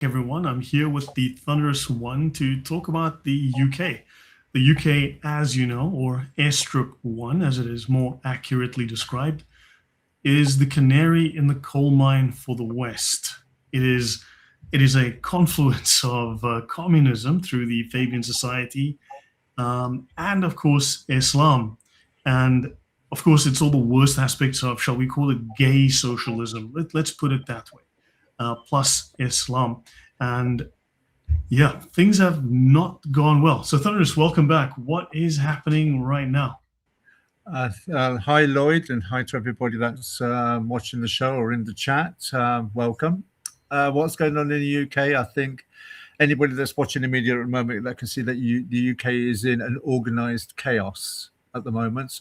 everyone. I'm here with the Thunderous One to talk about the UK. The UK, as you know, or Airstrip One, as it is more accurately described, is the canary in the coal mine for the West. It is, it is a confluence of communism through the Fabian Society, and of course Islam, and of course it's all the worst aspects of, shall we call it, gay socialism. Let's put it that way. Plus Islam. And yeah, things have not gone well. So, Thunderous, welcome back. What is happening right now? Hi, Lloyd, and hi to everybody that's watching the show or in the chat. Welcome. What's going on in the UK? I think anybody that's watching the media at the moment that can see that the UK is in an organised chaos at the moment.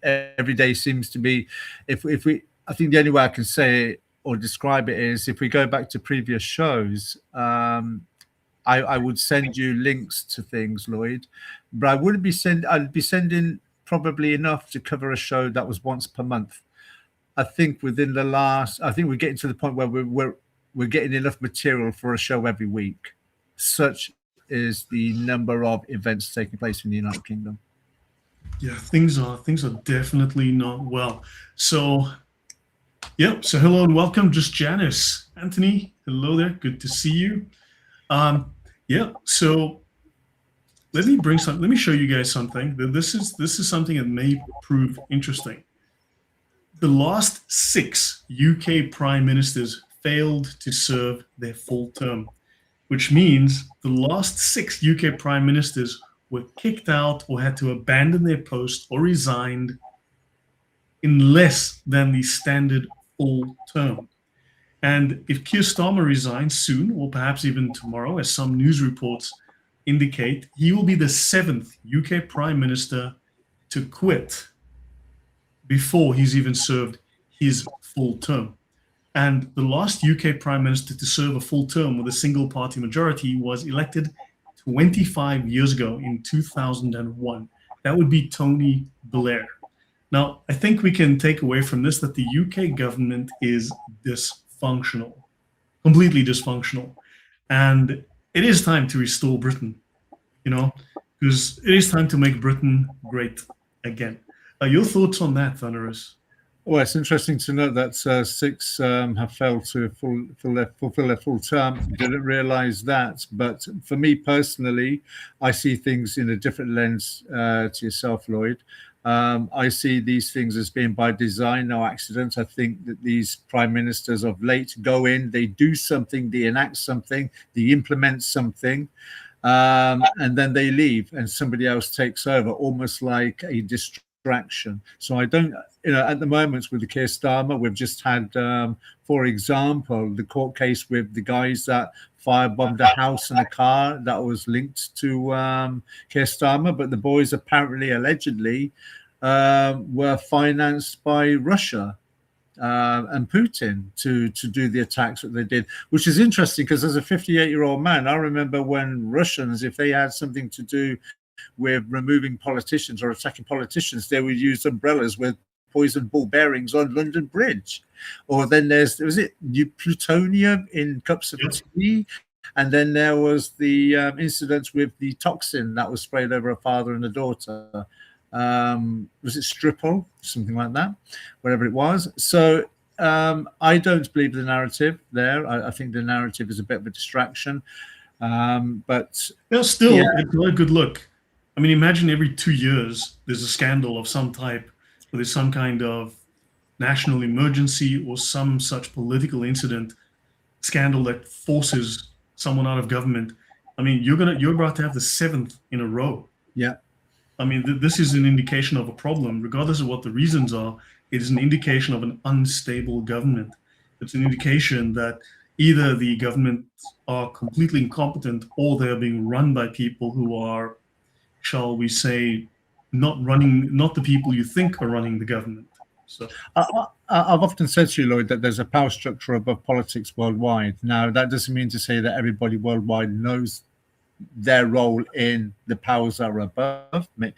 Every day seems to be, if we, I think the only way I can say it or describe it is if we go back to previous shows. I would send you links to things, Lloyd, but I'd be sending probably enough to cover a show that was once per month. I think I think we're getting to the point where we're getting enough material for a show every week. Such is the number of events taking place in the United Kingdom. Yeah, things are definitely not well. So, yep. So, hello and welcome. Just Janice, Anthony. Hello there. Good to see you. Yeah. So, let me show you guys something. This is something that may prove interesting. The last six UK prime ministers failed to serve their full term, which means the last six UK prime ministers were kicked out or had to abandon their post or resigned in less than the standard full term. And if Keir Starmer resigns soon, or perhaps even tomorrow, as some news reports indicate, he will be the seventh UK prime minister to quit before he's even served his full term. And the last UK prime minister to serve a full term with a single party majority was elected 25 years ago in 2001. That would be Tony Blair. Now, I think we can take away from this that the UK government is dysfunctional, completely dysfunctional. And it is time to restore Britain, you know, because it is time to make Britain great again. Your thoughts on that, Thunderous? Well, it's interesting to note that six have failed to fulfill their full term. Didn't realise that, but for me personally, I see things in a different lens to yourself, Lloyd. I see these things as being by design, no accident. I think that these prime ministers of late go in, they do something, they enact something, they implement something, and then they leave, and somebody else takes over, almost like a distraction. So I don't, at the moment with the Keir Starmer, we've just had, for example, the court case with the guys that firebombed a house and a car that was linked to Keir Starmer, but the boys apparently, allegedly, were financed by Russia and Putin to do the attacks that they did, which is interesting because as a 58-year-old man, I remember when Russians, if they had something to do with removing politicians or attacking politicians, they would use umbrellas with poison ball bearings on London Bridge. Or then was it plutonium in cups of tea? And then there was the incident with the toxin that was sprayed over a father and a daughter. Was it Stripple? Something like that, whatever it was. So I don't believe the narrative there. I think the narrative is a bit of a distraction. But still, it's not a good look. I mean, imagine every 2 years there's a scandal of some type, or there's some kind of national emergency or some such political incident, scandal that forces someone out of government. I mean, you're about to have the seventh in a row. Yeah. I mean, this is an indication of a problem, regardless of what the reasons are. It is an indication of an unstable government. It's an indication that either the government are completely incompetent or they're being run by people who are, shall we say, not the people you think are running the government. So I've often said to you, Lloyd, that there's a power structure above politics worldwide. Now, that doesn't mean to say that everybody worldwide knows their role in the powers that are above me,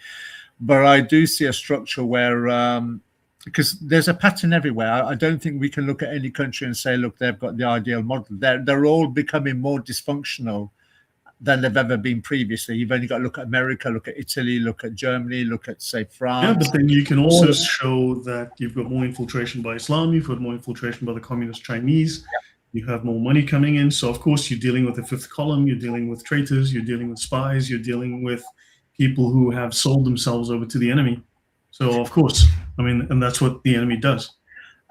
but I do see a structure where because there's a pattern everywhere. I don't think we can look at any country and say, look, they've got the ideal model. They're all becoming more dysfunctional than they've ever been previously. You've only got to look at America, look at Italy, look at Germany, look at, say, France. Yeah, but then you can also show that you've got more infiltration by Islam, you've got more infiltration by the communist Chinese, you have more money coming in. So, of course, you're dealing with the fifth column, you're dealing with traitors, you're dealing with spies, you're dealing with people who have sold themselves over to the enemy. So, of course, I mean, and that's what the enemy does.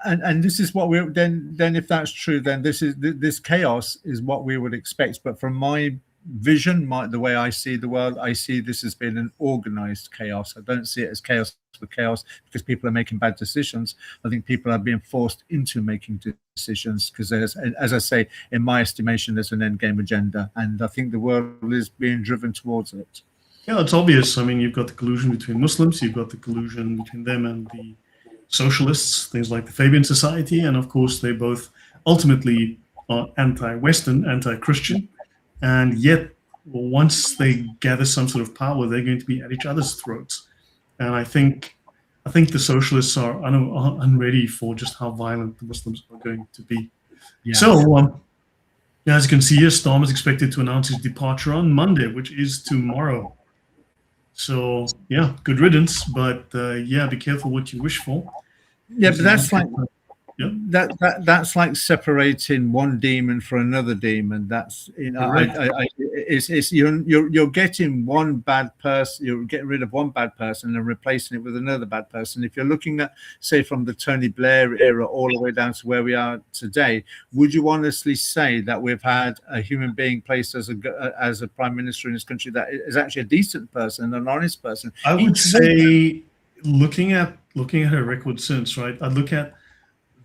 And this is what we're then if that's true, then this chaos is what we would expect. But from my vision, the way I see the world, I see this as being an organized chaos. I don't see it as chaos for chaos because people are making bad decisions. I think people are being forced into making decisions because there's, as I say, in my estimation, there's an end game agenda, and I think the world is being driven towards it. Yeah, it's obvious. I mean, you've got the collusion between Muslims, you've got the collusion between them and the socialists, things like the Fabian Society, and of course they both ultimately are anti-Western, anti-Christian, and yet once they gather some sort of power, they're going to be at each other's throats. And I think the socialists are unready for just how violent the Muslims are going to be. Yeah. So, as you can see here, Storm is expected to announce his departure on Monday, which is tomorrow. So, yeah, good riddance, but yeah, be careful what you wish for. Yeah, but that's like that's like separating one demon for another demon. That's you're getting one bad person, you're getting rid of one bad person and replacing it with another bad person. If you're looking at, say, from the Tony Blair era all the way down to where we are today, would you honestly say that we've had a human being placed as a prime minister in this country that is actually a decent person, an honest person? I would say, looking at her record since, right, I'd look at,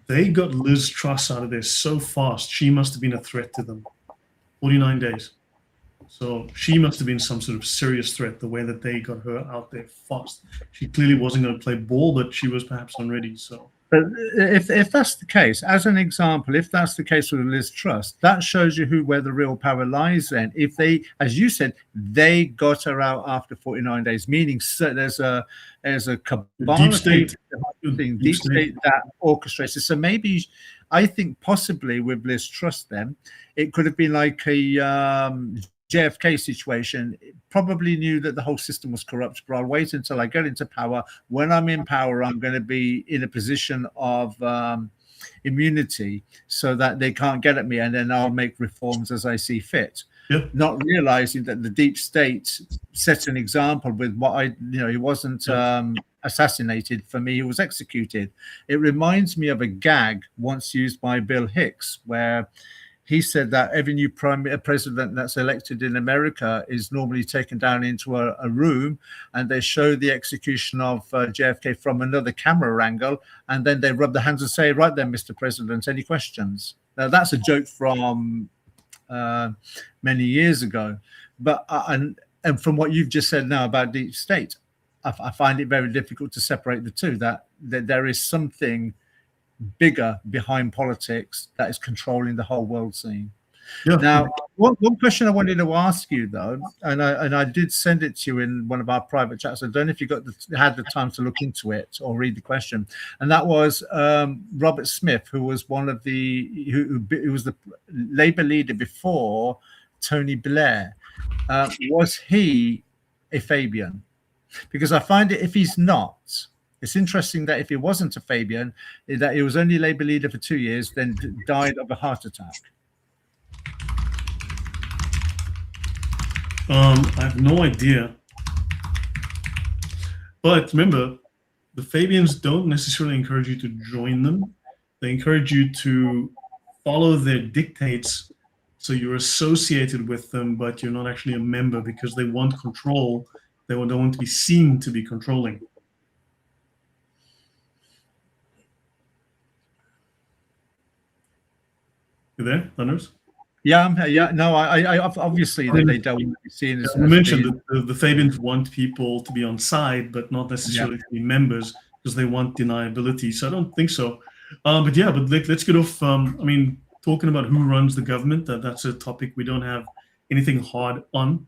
they got Liz Truss out of there so fast. She must have been a threat to them. 49 days. So she must have been some sort of serious threat, the way that they got her out there fast. She clearly wasn't going to play ball, but she was perhaps unready. So, but if that's the case, as an example, if that's the case with Liz Truss, that shows you where the real power lies then. If they, as you said, they got her out after 49 days, meaning there's a cabal, deep state that orchestrates it. So maybe, I think possibly with Liz Truss then, it could have been like a JFK situation. Probably knew that the whole system was corrupt, but I'll wait until I get into power. When I'm in power, I'm going to be in a position of immunity so that they can't get at me, and then I'll make reforms as I see fit. Yeah. Not realizing that the deep state set an example with what he wasn't assassinated. For me, he was executed. It reminds me of a gag once used by Bill Hicks, where he said that every new president that's elected in America is normally taken down into a room, and they show the execution of JFK from another camera angle, and then they rub their hands and say, "Right then, Mr. President, any questions?" Now, that's a joke from many years ago, but and from what you've just said now about deep state, I find it very difficult to separate the two, that there is something bigger behind politics that is controlling the whole world scene. Yeah. Now, one question I wanted to ask you, though, and I did send it to you in one of our private chats. I don't know if you had the time to look into it or read the question, and that was Robert Smith, who was one of who was the Labour leader before Tony Blair. Was he a Fabian? Because I find it, if he's not, it's interesting that if he wasn't a Fabian, that he was only Labour leader for 2 years, then died of a heart attack. I have no idea. But remember, the Fabians don't necessarily encourage you to join them. They encourage you to follow their dictates, so you're associated with them, but you're not actually a member, because they want control. They don't want to be seen to be controlling. You there, Thunders? Yeah, no, I obviously they don't want to be seen as. You mentioned that the Fabians want people to be on side, but not necessarily to be members, because they want deniability. So I don't think so. But let's get off. I mean, talking about who runs the government, that's a topic we don't have anything hard on,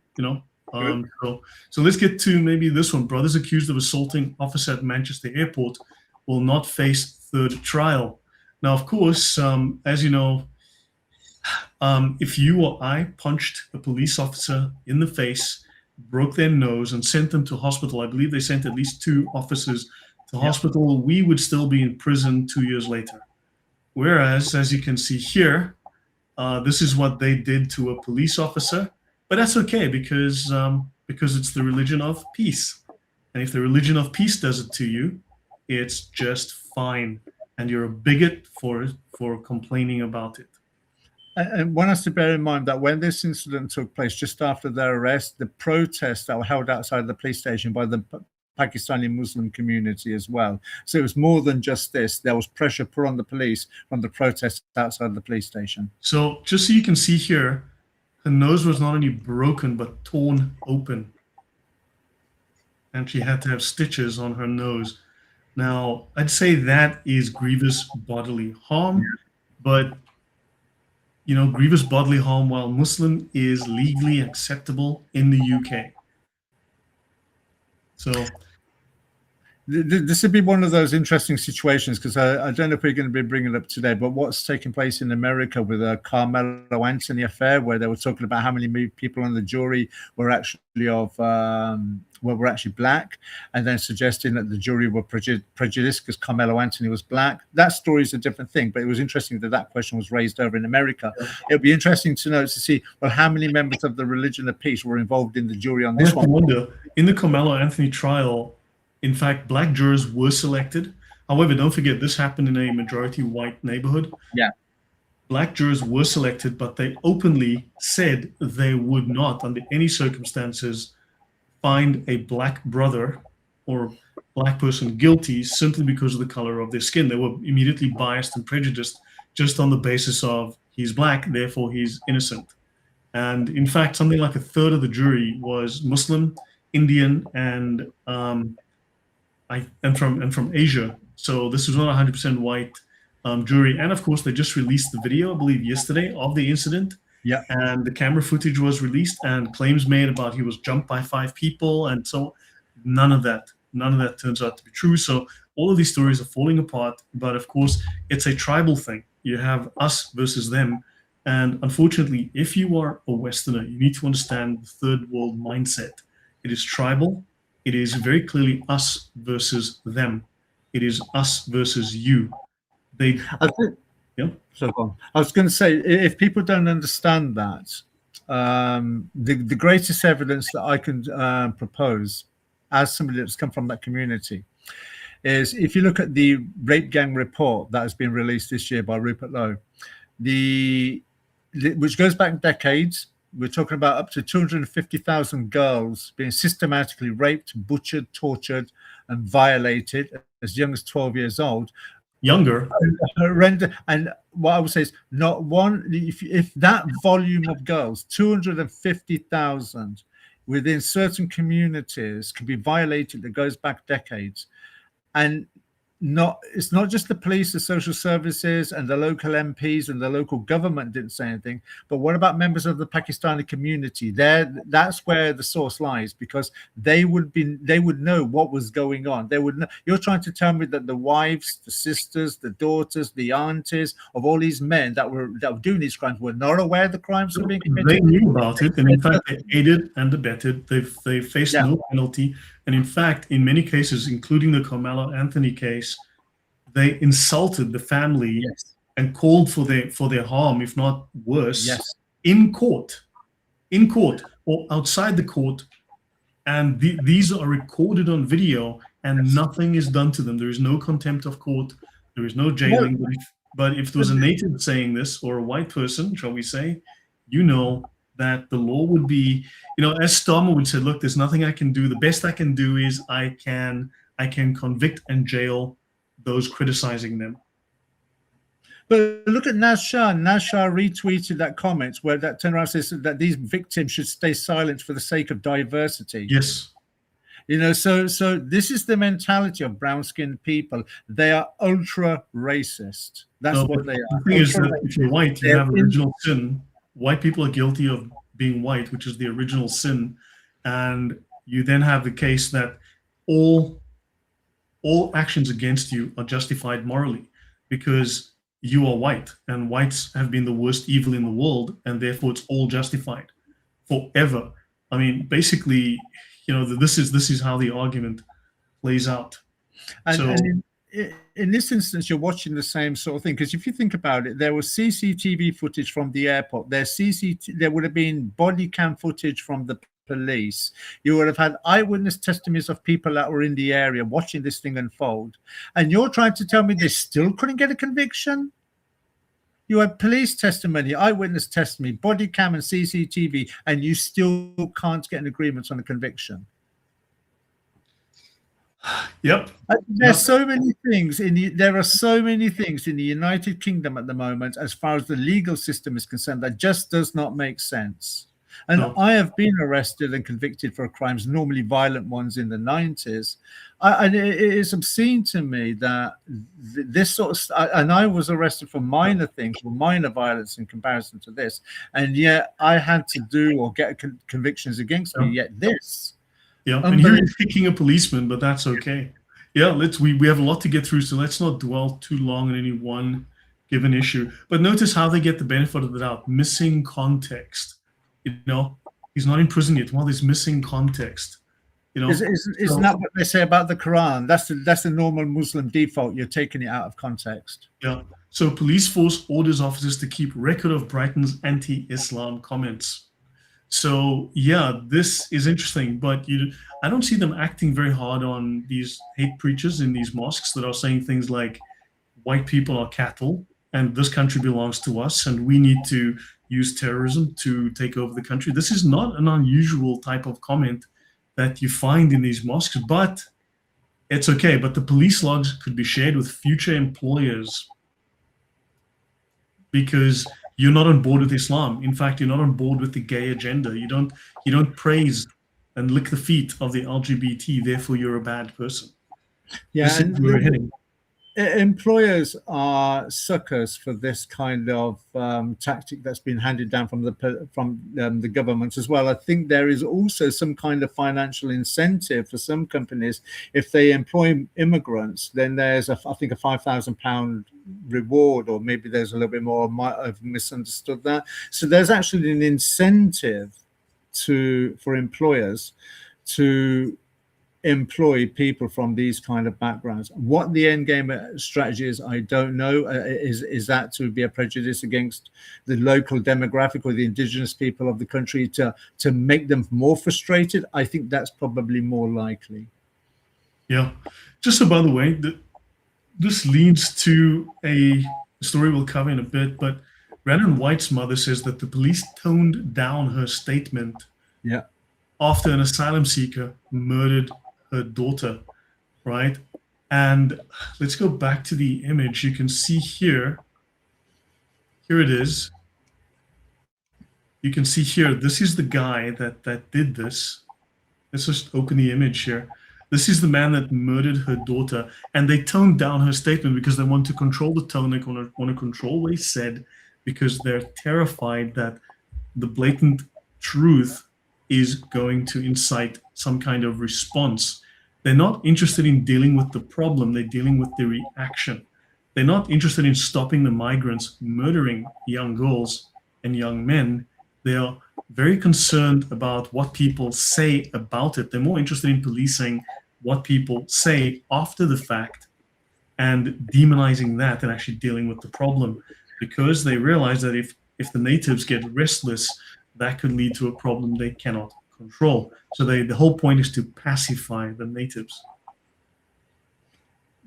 So let's get to maybe this one. Brothers accused of assaulting officer at Manchester airport will not face third trial. Now, of course, as you know, if you or I punched a police officer in the face, broke their nose, and sent them to hospital, I believe they sent at least 2 officers to hospital, we would still be in prison 2 years later. Whereas, as you can see here, this is what they did to a police officer, but that's okay because it's the religion of peace, and if the religion of peace does it to you, it's just fine, and you're a bigot for complaining about it. And one has to bear in mind that when this incident took place, just after their arrest, the protests that were held outside the police station by the Pakistani Muslim community as well. So it was more than just this. There was pressure put on the police from the protests outside the police station. So just so you can see here, her nose was not only broken, but torn open. And she had to have stitches on her nose. Now, I'd say that is grievous bodily harm, but grievous bodily harm while Muslim is legally acceptable in the UK. So this would be one of those interesting situations, because I don't know if we're going to be bringing it up today, but what's taking place in America with a Carmelo Anthony affair, where they were talking about how many people on the jury were actually were actually black, and then suggesting that the jury were prejudiced because Carmelo Anthony was black. That story is a different thing, but it was interesting that question was raised over in America. It'll be interesting to see, well, how many members of the religion of peace were involved in the jury on this one. I wonder, in the Carmelo Anthony trial, in fact, black jurors were selected. However, don't forget, this happened in a majority white neighborhood. Yeah. Black jurors were selected, but they openly said they would not, under any circumstances, find a black brother or black person guilty simply because of the color of their skin. They were immediately biased and prejudiced just on the basis of he's black, therefore he's innocent. And in fact, something like a third of the jury was Muslim, Indian, and from Asia. So this was not 100% white jury. And of course, they just released the video, I believe, yesterday of the incident. Yeah. And the camera footage was released, and claims made about he was jumped by 5 people. And so none of that turns out to be true. So all of these stories are falling apart. But of course, it's a tribal thing. You have us versus them. And unfortunately, if you are a Westerner, you need to understand the third world mindset. It is tribal. It is very clearly us versus them. It is us versus you. So I was going to say, if people don't understand that, the greatest evidence that I can propose as somebody that's come from that community is, if you look at the rape gang report that has been released this year by Rupert Lowe, which goes back decades. We're talking about up to 250,000 girls being systematically raped, butchered, tortured, and violated as young as 12 years old. Younger. And what I would say is, not one, if that volume of girls, 250,000 within certain communities, can be violated, that goes back decades. And it's not just the police, the social services, and the local MPs and the local government didn't say anything, but what about members of the Pakistani community? That's where the source lies, because they would know what was going on. They would know. You're trying to tell me that the wives, the sisters, the daughters, the aunties of all these men that were doing these crimes were not aware the crimes were being committed? They knew about it, and in fact, they aided and abetted. They faced no penalty. And in fact, in many cases, including the Carmelo Anthony case, they insulted the family and called for their harm, if not worse, in court or outside the court. And these are recorded on video, and nothing is done to them. There is no contempt of court. There is no jailing. But if there was a native saying this, or a white person, shall we say, that the law would be, as Starmer would say, look, there's nothing I can do. The best I can do is I can convict and jail those criticizing them. But look at Naz Shah. Naz Shah retweeted that comment where that turned around says that these victims should stay silent for the sake of diversity. Yes. So this is the mentality of brown-skinned people. They are ultra racist. That's what they are. The thing is that if you're white, you have original sin. White people are guilty of being white, which is the original sin. And you then have the case that all all actions against you are justified morally because you are white and whites have been the worst evil in the world, and therefore it's all justified forever. I mean, basically, this is how the argument plays out. And, So in this instance, you're watching the same sort of thing, because if you think about it, there was CCTV footage from the airport. There would have been body cam footage from the police. You would have had eyewitness testimonies of people that were in the area watching this thing unfold. And you're trying to tell me they still couldn't get a conviction? You had police testimony, eyewitness testimony, body cam and CCTV, and you still can't get an agreement on a conviction. Yep. There's so many things there are so many things in the United Kingdom at the moment, as far as the legal system is concerned, that just does not make sense. And No. I have been arrested and convicted for crimes, normally violent ones, in the 90s. And it is obscene to me that this sort of, and I was arrested for minor things, for minor violence in comparison to this, and yet I had to do or get convictions against me. Yet this. Yeah, and here you're kicking a policeman, but that's okay. Yeah, we have a lot to get through, so let's not dwell too long on any one given issue. But notice how they get the benefit of the doubt. Missing context. He's not in prison yet. Well, there's missing context. Isn't that what they say about the Quran? That's the normal Muslim default. You're taking it out of context. Yeah. So police force orders officers to keep record of Brighton's anti-Islam comments. So yeah, this is interesting, but I don't see them acting very hard on these hate preachers in these mosques that are saying things like white people are cattle and this country belongs to us and we need to use terrorism to take over the country. This is not an unusual type of comment that you find in these mosques, but it's okay. But the police logs could be shared with future employers because you're not on board with Islam. In fact, you're not on board with the gay agenda. You don't praise and lick the feet of the LGBT. Therefore, you're a bad person. Yeah, this is where we're heading. Employers are suckers for this kind of tactic that's been handed down from the government as well. I think there is also some kind of financial incentive for some companies. If they employ immigrants, then there's I think a £5,000 reward, or maybe there's a little bit more. I might have misunderstood that. So there's actually an incentive for employers to employ people from these kind of backgrounds. What the end game strategy is, I don't know. Is that to be a prejudice against the local demographic or the indigenous people of the country to make them more frustrated? I think that's probably more likely. Yeah. Just so by the way, this leads to a story we'll cover in a bit, but Brandon White's mother says that the police toned down her statement after an asylum seeker murdered her daughter, right? And let's go back to the image. You can see here it is. You can see here, this is the guy that did this. Let's just open the image here. This is the man that murdered her daughter, and they toned down her statement because they want to control the tone. They want to control what he said because they're terrified that the blatant truth is going to incite some kind of response. They're not interested in dealing with the problem. They're dealing with the reaction. They're not interested in stopping the migrants murdering young girls and young men. They are very concerned about what people say about it. They're more interested in policing what people say after the fact and demonizing that than actually dealing with the problem, because they realize that if the natives get restless, that could lead to a problem they cannot control. So the whole point is to pacify the natives.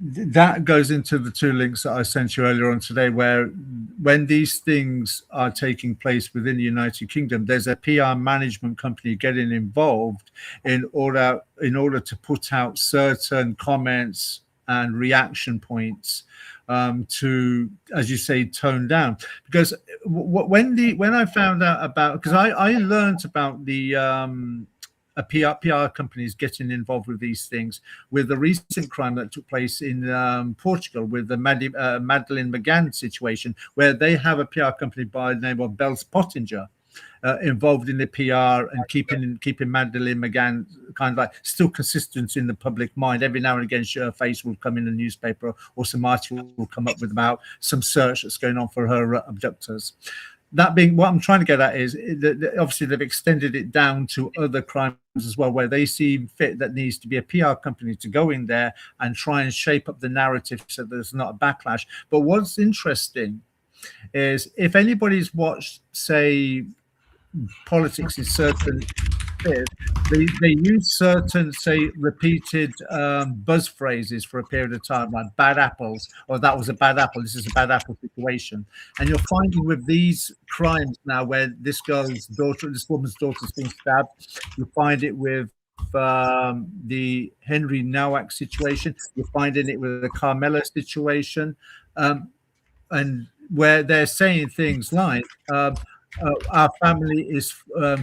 That goes into the two links that I sent you earlier on today, where when these things are taking place within the United Kingdom, there's a PR management company getting involved in order to put out certain comments and reaction points to, as you say, tone down. Because when I found out about, because I learned about the PR companies getting involved with these things with the recent crime that took place in Portugal with the Madeleine McGann situation, where they have a PR company by the name of Bells Pottinger. involved in the PR and keeping Madeleine McGann kind of like still consistent in the public mind. Every now and again, her face will come in the newspaper, or some article will come up with about some search that's going on for her abductors. That being, what I'm trying to get at is that obviously they've extended it down to other crimes as well, where they see fit that needs to be a PR company to go in there and try and shape up the narrative so there's not a backlash. But what's interesting is if anybody's watched, say, politics in certain spheres, they use certain, say, repeated buzz phrases for a period of time, like bad apples, or that was a bad apple, this is a bad apple situation. And you're finding with these crimes now, where this woman's daughter's been stabbed, you find it with the Henry Nowak situation, you're finding it with the Carmela situation, and where they're saying things like, our family is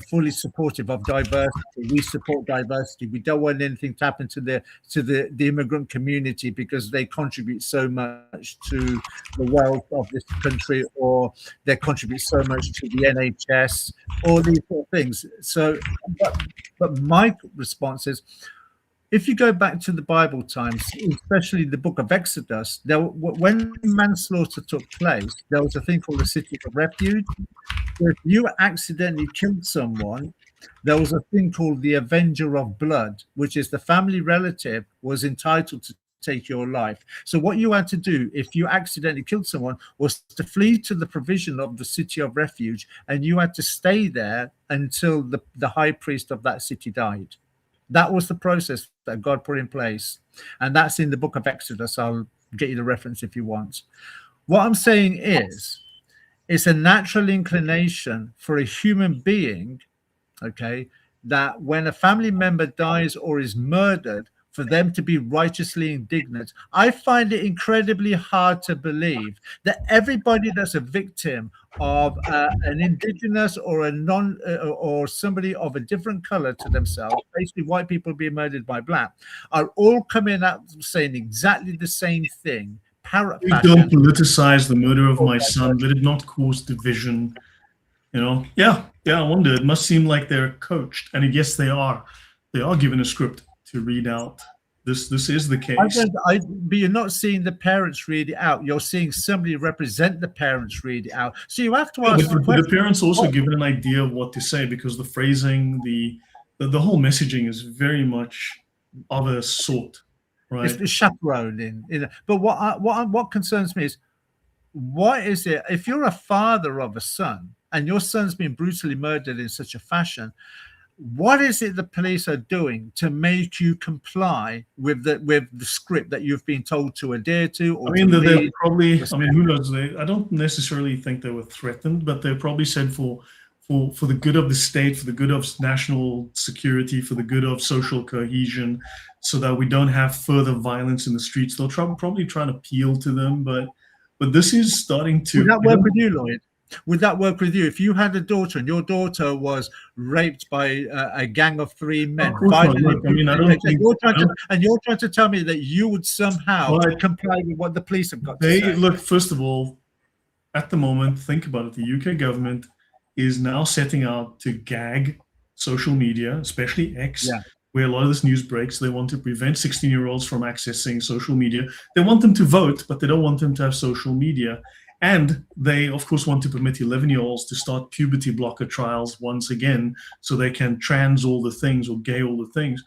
fully supportive of diversity. We support diversity. We don't want anything to happen to the immigrant community because they contribute so much to the wealth of this country, or they contribute so much to the NHS, all these sort of things. So, but my response is, if you go back to the Bible times, especially the book of Exodus, when manslaughter took place, there was a thing called the city of refuge. So if you accidentally killed someone, there was a thing called the avenger of blood, which is the family relative was entitled to take your life. So what you had to do if you accidentally killed someone was to flee to the provision of the city of refuge, and you had to stay there until the high priest of that city died. That was the process that God put in place. And that's in the book of Exodus. I'll get you the reference if you want. What I'm saying is, it's a natural inclination for a human being, okay, that when a family member dies or is murdered, for them to be righteously indignant. I find it incredibly hard to believe that everybody that's a victim of an indigenous or or somebody of a different color to themselves, basically white people being murdered by black, are all coming out saying exactly the same thing. We don't politicize the murder of my son. Let it not cause division. You know, yeah. I wonder. It must seem like they're coached, and yes, they are. They are given a script to read out. This is the case. But you're not seeing the parents read it out. You're seeing somebody represent the parents read it out. So you have to ask the parents also given an idea of what to say, because the phrasing, the whole messaging is very much of a sort, right? It's chaperoning. But what concerns me is, what is it if you're a father of a son and your son's been brutally murdered in such a fashion? What is it the police are doing to make you comply with the script that you've been told to adhere to? Or they're probably. Who knows? I don't necessarily think they were threatened, but they're probably said for the good of the state, for the good of national security, for the good of social cohesion, so that we don't have further violence in the streets. They'll probably try to appeal to them, but this is starting to. Would that work with you, Lloyd? Would that work with you if you had a daughter and your daughter was raped by a gang of 3 men? And you're trying to tell me that you would somehow comply with what the police have got to say. Look, first of all, at the moment, think about it. The UK government is now setting out to gag social media, especially X, where a lot of this news breaks. They want to prevent 16-year-olds from accessing social media. They want them to vote, but they don't want them to have social media. And they, of course, want to permit 11-year-olds to start puberty blocker trials once again, so they can trans all the things or gay all the things.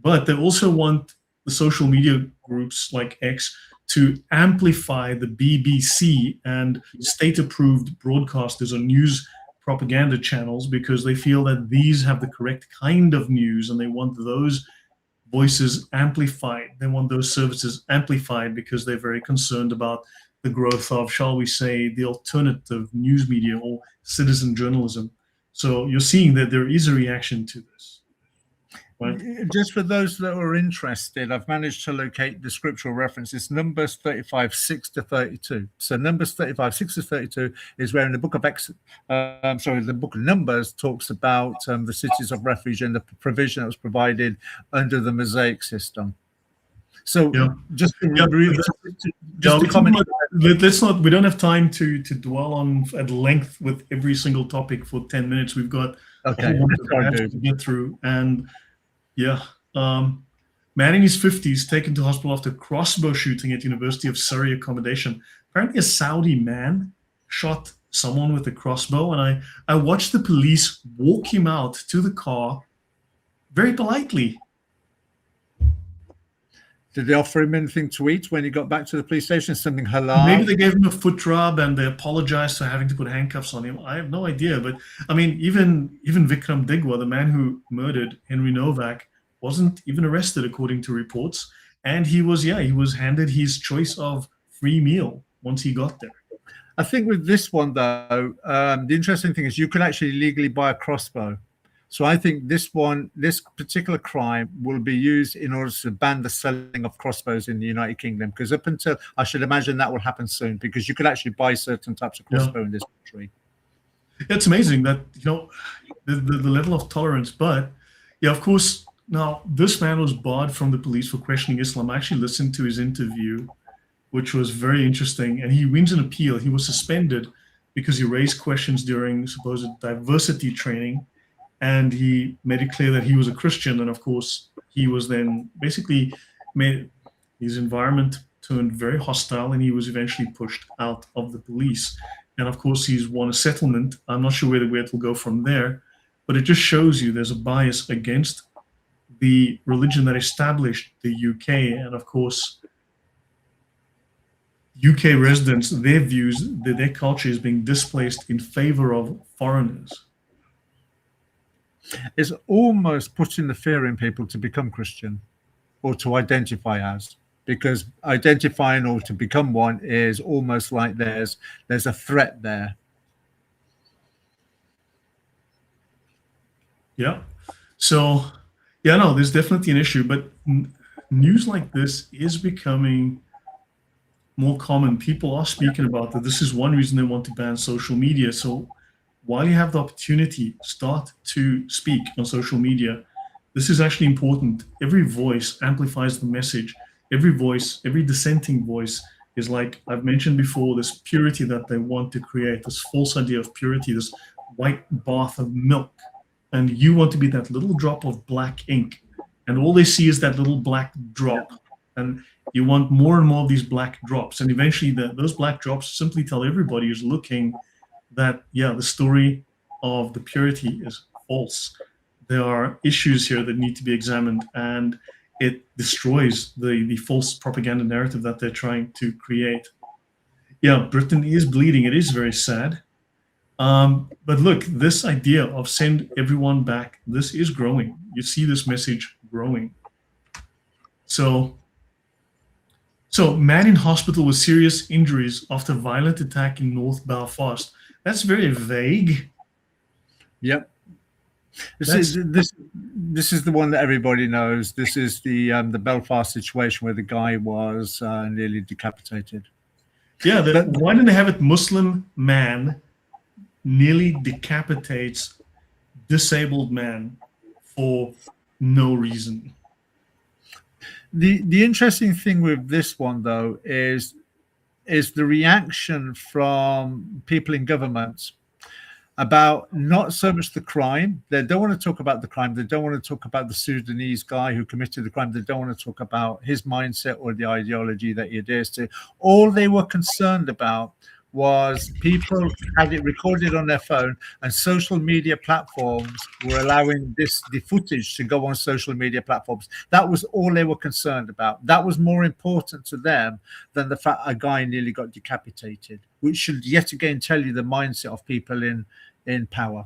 But they also want the social media groups like X to amplify the BBC and state-approved broadcasters or news propaganda channels, because they feel that these have the correct kind of news, and they want those voices amplified. They want those services amplified because they're very concerned about the growth of, shall we say, the alternative news media or citizen journalism. So you're seeing that there is a reaction to this. Right? Just for those that are interested, I've managed to locate the scriptural references, Numbers 35, 6 to 32. So Numbers 35, 6 to 32 is where in the book of the book of Numbers talks about the cities of refuge and the provision that was provided under the Mosaic system. So just to comment. let's not. We don't have time to dwell on at length with every single topic for 10 minutes. We've got a Okay, whole bunch of sorry, ads dude. to get through, and yeah, man in his 50s taken to hospital after crossbow shooting at University of Surrey accommodation. Apparently, a Saudi man shot someone with a crossbow, and I watched the police walk him out to the car very politely. Did they offer him anything to eat when he got back to the police station? Something halal? Maybe they gave him a foot rub and they apologized for having to put handcuffs on him. I have no idea, but I mean, even Vikram Digwa, the man who murdered Henry Novak, wasn't even arrested according to reports, and he was handed his choice of free meal once he got there. I think with this one though, the interesting thing is you can actually legally buy a crossbow. So I think this particular crime will be used in order to ban the selling of crossbows in the United Kingdom, because up until, I should imagine that will happen soon, because you could actually buy certain types of crossbow in this country. It's amazing that, the level of tolerance. But yeah, of course, now this man was barred from the police for questioning Islam. I actually listened to his interview, which was very interesting, and he wins an appeal. He was suspended because he raised questions during supposed diversity training, and he made it clear that he was a Christian. And of course, he was then basically made his environment turned very hostile, and he was eventually pushed out of the police. And of course, he's won a settlement. I'm not sure where it will go from there, but it just shows you there's a bias against the religion that established the UK. And of course, UK residents, their views, their culture is being displaced in favor of foreigners. It's almost putting the fear in people to become Christian or to identify as, because identifying or to become one is almost like there's a threat there. Yeah. So, yeah, no, there's definitely an issue, but news like this is becoming more common. People are speaking about that. This is one reason they want to ban social media. So while you have the opportunity, start to speak on social media. This is actually important. Every voice amplifies the message. Every voice, every dissenting voice is, like I've mentioned before, this purity that they want to create, this false idea of purity, this white bath of milk. And you want to be that little drop of black ink. And all they see is that little black drop. And you want more and more of these black drops. And eventually those black drops simply tell everybody who's looking that, yeah, the story of the purity is false. There are issues here that need to be examined, and it destroys the false propaganda narrative that they're trying to create. Yeah, Britain is bleeding. It is very sad. But look, this idea of send everyone back, this is growing. You see this message growing. So man in hospital with serious injuries after violent attack in North Belfast. That's very vague. Yep. This is the one that everybody knows. This is the Belfast situation where the guy was nearly decapitated. Yeah, why didn't they have it? Muslim man nearly decapitates disabled man for no reason. The interesting thing with this one, though, is the reaction from people in government about not so much the crime. They don't want to talk about the crime. They don't want to talk about the Sudanese guy who committed the crime. They don't want to talk about his mindset or the ideology that he adheres to. All they were concerned about was people had it recorded on their phone, and social media platforms were allowing the footage to go on social media platforms. That was all they were concerned about. That was more important to them than the fact a guy nearly got decapitated, which should yet again tell you the mindset of people in power.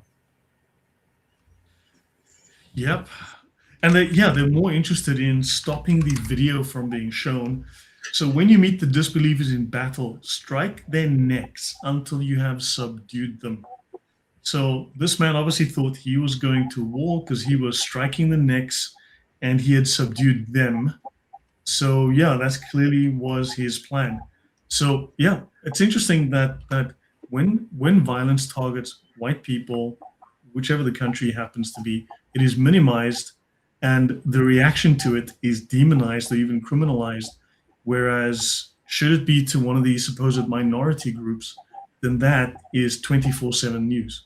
Yep. And they're more interested in stopping the video from being shown. So when you meet the disbelievers in battle, strike their necks until you have subdued them. So this man obviously thought he was going to war because he was striking the necks and he had subdued them. So yeah, that clearly was his plan. So yeah, it's interesting that when violence targets white people, whichever the country happens to be, it is minimized, and the reaction to it is demonized or even criminalized. Whereas should it be to one of these supposed minority groups, then that is 24/7 news.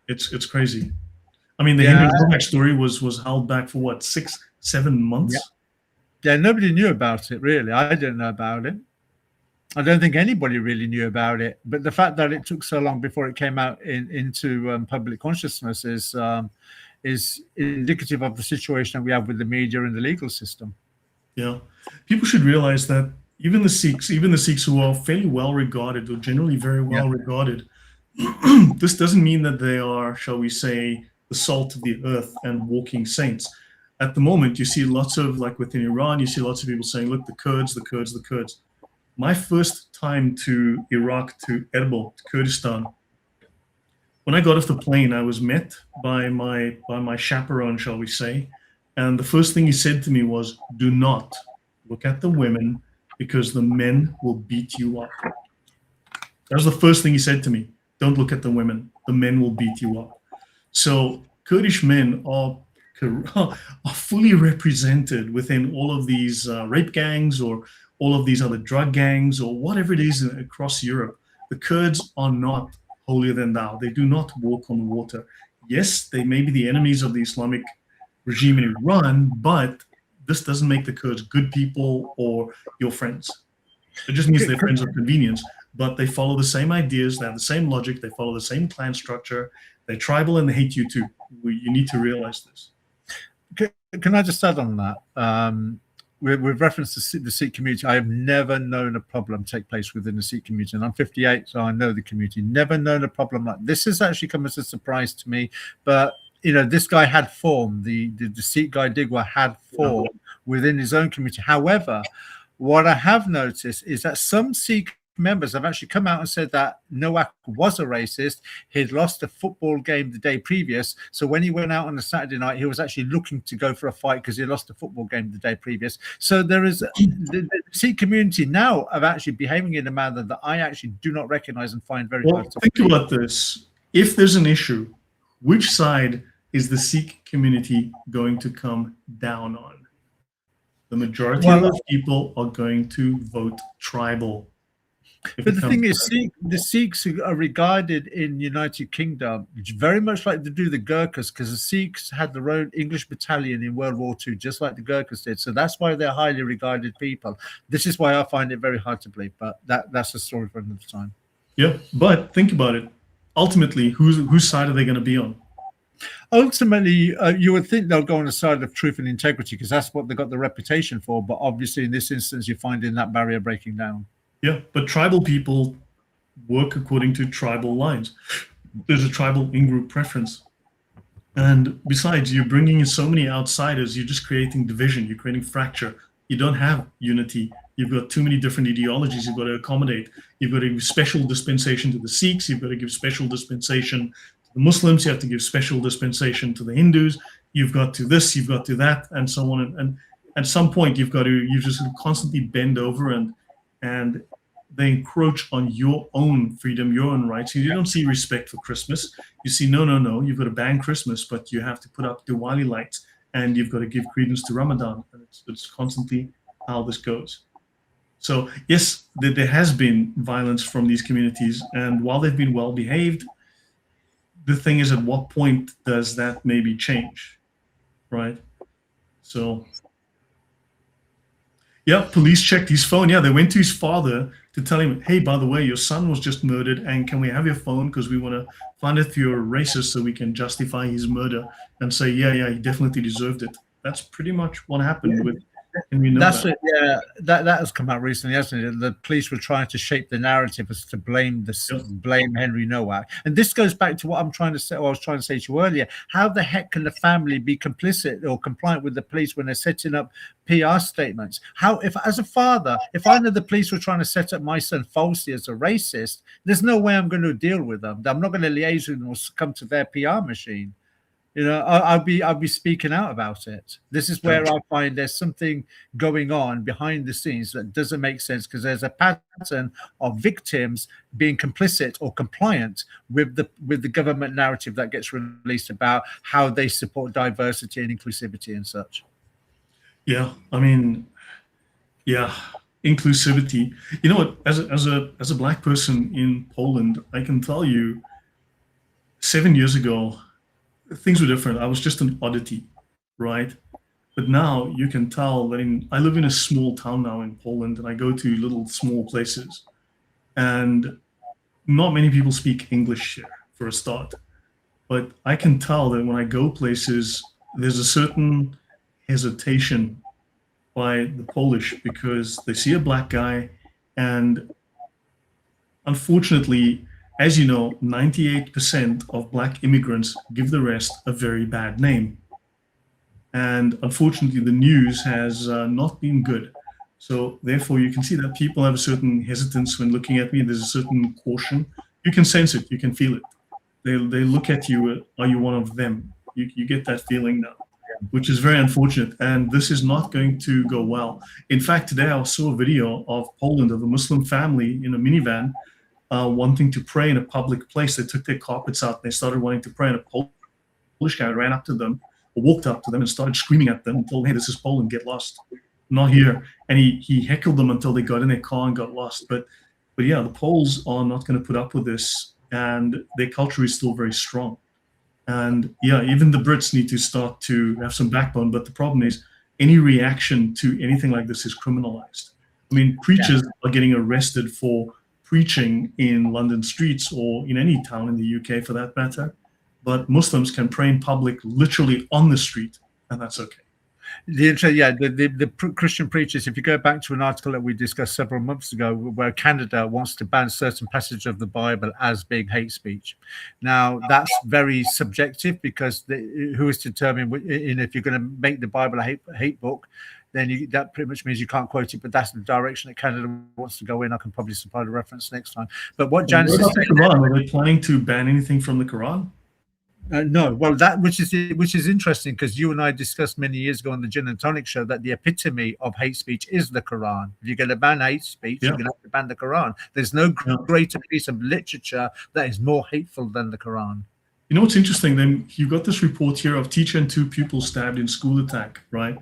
It's crazy. I mean, the Yeah, Henry Novak story was held back for what, 6, 7 yeah, months? yeah. Nobody knew about it really. I didn't know about it. I don't think anybody really knew about it. But the fact that it took so long before it came out into public consciousness is indicative of the situation that we have with the media and the legal system. Yeah, people should realize that even the Sikhs who are fairly well regarded or generally very Yeah. well regarded, this doesn't mean that they are, shall we say, the salt of the earth and walking saints. At the moment, you see lots of, like within Iran, you see lots of people saying, look, the Kurds, the Kurds, the Kurds. My first time to Iraq, to Erbil, to Kurdistan, when I got off the plane, I was met by my chaperone, shall we say, and the first thing he said to me was, "Do not look at the women because the men will beat you up." That was the first thing he said to me. Don't look at the women. The men will beat you up. So Kurdish men are fully represented within all of these rape gangs or all of these other drug gangs or whatever it is across Europe. The Kurds are not holier than thou. They do not walk on water. Yes, they may be the enemies of the Islamic regime in Iran, but this doesn't make the Kurds good people or your friends. It just means they're friends of convenience, but they follow the same ideas, they have the same logic, they follow the same clan structure, they're tribal and they hate you too. You need to realize this. Can I just add on that? With reference to the Sikh community, I have never known a problem take place within the Sikh community. And I'm 58, so I know the community. Never known a problem like this. Has actually come as a surprise to me. But, you know, this guy had form. The Sikh guy Digwa had form within his own community. However, what I have noticed is that some Sikh members have actually come out and said that Nowak was a racist. He'd lost a football game the day previous. So when he went out on a Saturday night, he was actually looking to go for a fight because he lost a football game the day previous. So there is the Sikh community now of actually behaving in a manner that I actually do not recognize and find very hard to think about this. If there's an issue, which side is the Sikh community going to come down on? The majority of people are going to vote tribal. But the thing is, the Sikhs are regarded in United Kingdom very much like they do the Gurkhas, because the Sikhs had their own English battalion in World War II, just like the Gurkhas did. So that's why they're highly regarded people. This is why I find it very hard to believe, but that's a story for another time. Yeah, but think about it. Ultimately, whose side are they going to be on? Ultimately, you would think they'll go on the side of truth and integrity because that's what they got the reputation for. But obviously, in this instance, you're finding that barrier breaking down. Yeah, but tribal people work according to tribal lines. There's a tribal in-group preference. And besides, you're bringing in so many outsiders, you're just creating division, you're creating fracture. You don't have unity. You've got too many different ideologies you've got to accommodate. You've got to give special dispensation to the Sikhs, you've got to give special dispensation to the Muslims, you have to give special dispensation to the Hindus, you've got to this, you've got to that, and so on. And at some point, you just constantly bend over and they encroach on your own freedom, your own rights. You don't see respect for Christmas. You see, no, you've got to ban Christmas, but you have to put up Diwali lights and you've got to give credence to Ramadan. And it's constantly how this goes. So yes, there has been violence from these communities. And while they've been well behaved, the thing is, at what point does that maybe change, right? So yeah, police checked his phone. Yeah, they went to his father to tell him, hey, by the way, your son was just murdered, and can we have your phone because we want to find out if you're racist so we can justify his murder and say, yeah, he definitely deserved it. That's pretty much what happened with. And we know that has come out recently, hasn't it? The police were trying to shape the narrative as to blame Henry Nowak, and this goes back to what I'm trying to say. Or I was trying to say to you earlier. How the heck can the family be complicit or compliant with the police when they're setting up PR statements? How, if as a father, if I know the police were trying to set up my son falsely as a racist, there's no way I'm going to deal with them. I'm not going to liaise with them or succumb to their PR machine. You know, I'll be speaking out about it. This is where I find there's something going on behind the scenes that doesn't make sense, because there's a pattern of victims being complicit or compliant with the government narrative that gets released about how they support diversity and inclusivity and such. Yeah, I mean, yeah, inclusivity. You know what? As a black person in Poland, I can tell you, 7 years ago, things were different. I was just an oddity, right? But now you can tell that I live in a small town now in Poland, and I go to little small places, and not many people speak English here for a start. But I can tell that when I go places, there's a certain hesitation by the Polish because they see a black guy, and unfortunately, as you know, 98% of black immigrants give the rest a very bad name. And unfortunately, the news has not been good. So therefore, you can see that people have a certain hesitance when looking at me. There's a certain caution. You can sense it. You can feel it. They look at you. Are you one of them? You get that feeling now, which is very unfortunate. And this is not going to go well. In fact, today I saw a video of Poland, of a Muslim family in a minivan wanting to pray in a public place. They took their carpets out. And they started wanting to pray, and a Polish guy ran up to them, or walked up to them, and started screaming at them and told, "Hey, this is Poland. Get lost. Not here." And he heckled them until they got in their car and got lost. But yeah, the Poles are not going to put up with this, and their culture is still very strong. And yeah, even the Brits need to start to have some backbone. But the problem is, any reaction to anything like this is criminalized. I mean, preachers are getting arrested for preaching in London streets, or in any town in the UK for that matter. But Muslims can pray in public, literally on the street, and that's okay. The Christian preachers, if you go back to an article that we discussed several months ago, where Canada wants to ban certain passages of the Bible as being hate speech. Now, that's very subjective, because who is to determine if you're going to make the Bible a hate book, then that pretty much means you can't quote it. But that's the direction that Canada wants to go in. I can probably supply the reference next time. But what Janice is saying, Quran, are they planning to ban anything from the Quran? No, well, that which is interesting, because you and I discussed many years ago on the Gin and Tonic show that the epitome of hate speech is the Quran. If you're going to ban hate speech, you're going to have to ban the Quran. There's no greater piece of literature that is more hateful than the Quran. You know what's interesting? Then you got this report here of teacher and 2 pupils stabbed in school attack, right?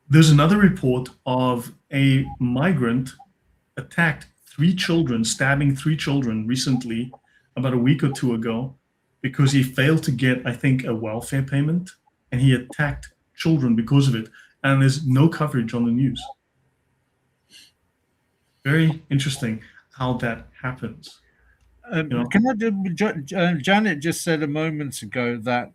There's another report of a migrant attacked 3 children, stabbing 3 children recently, about a week or 2 ago, because he failed to get, I think, a welfare payment, and he attacked children because of it. And there's no coverage on the news. Very interesting how that happens. Can I do? Janet just said a moment ago that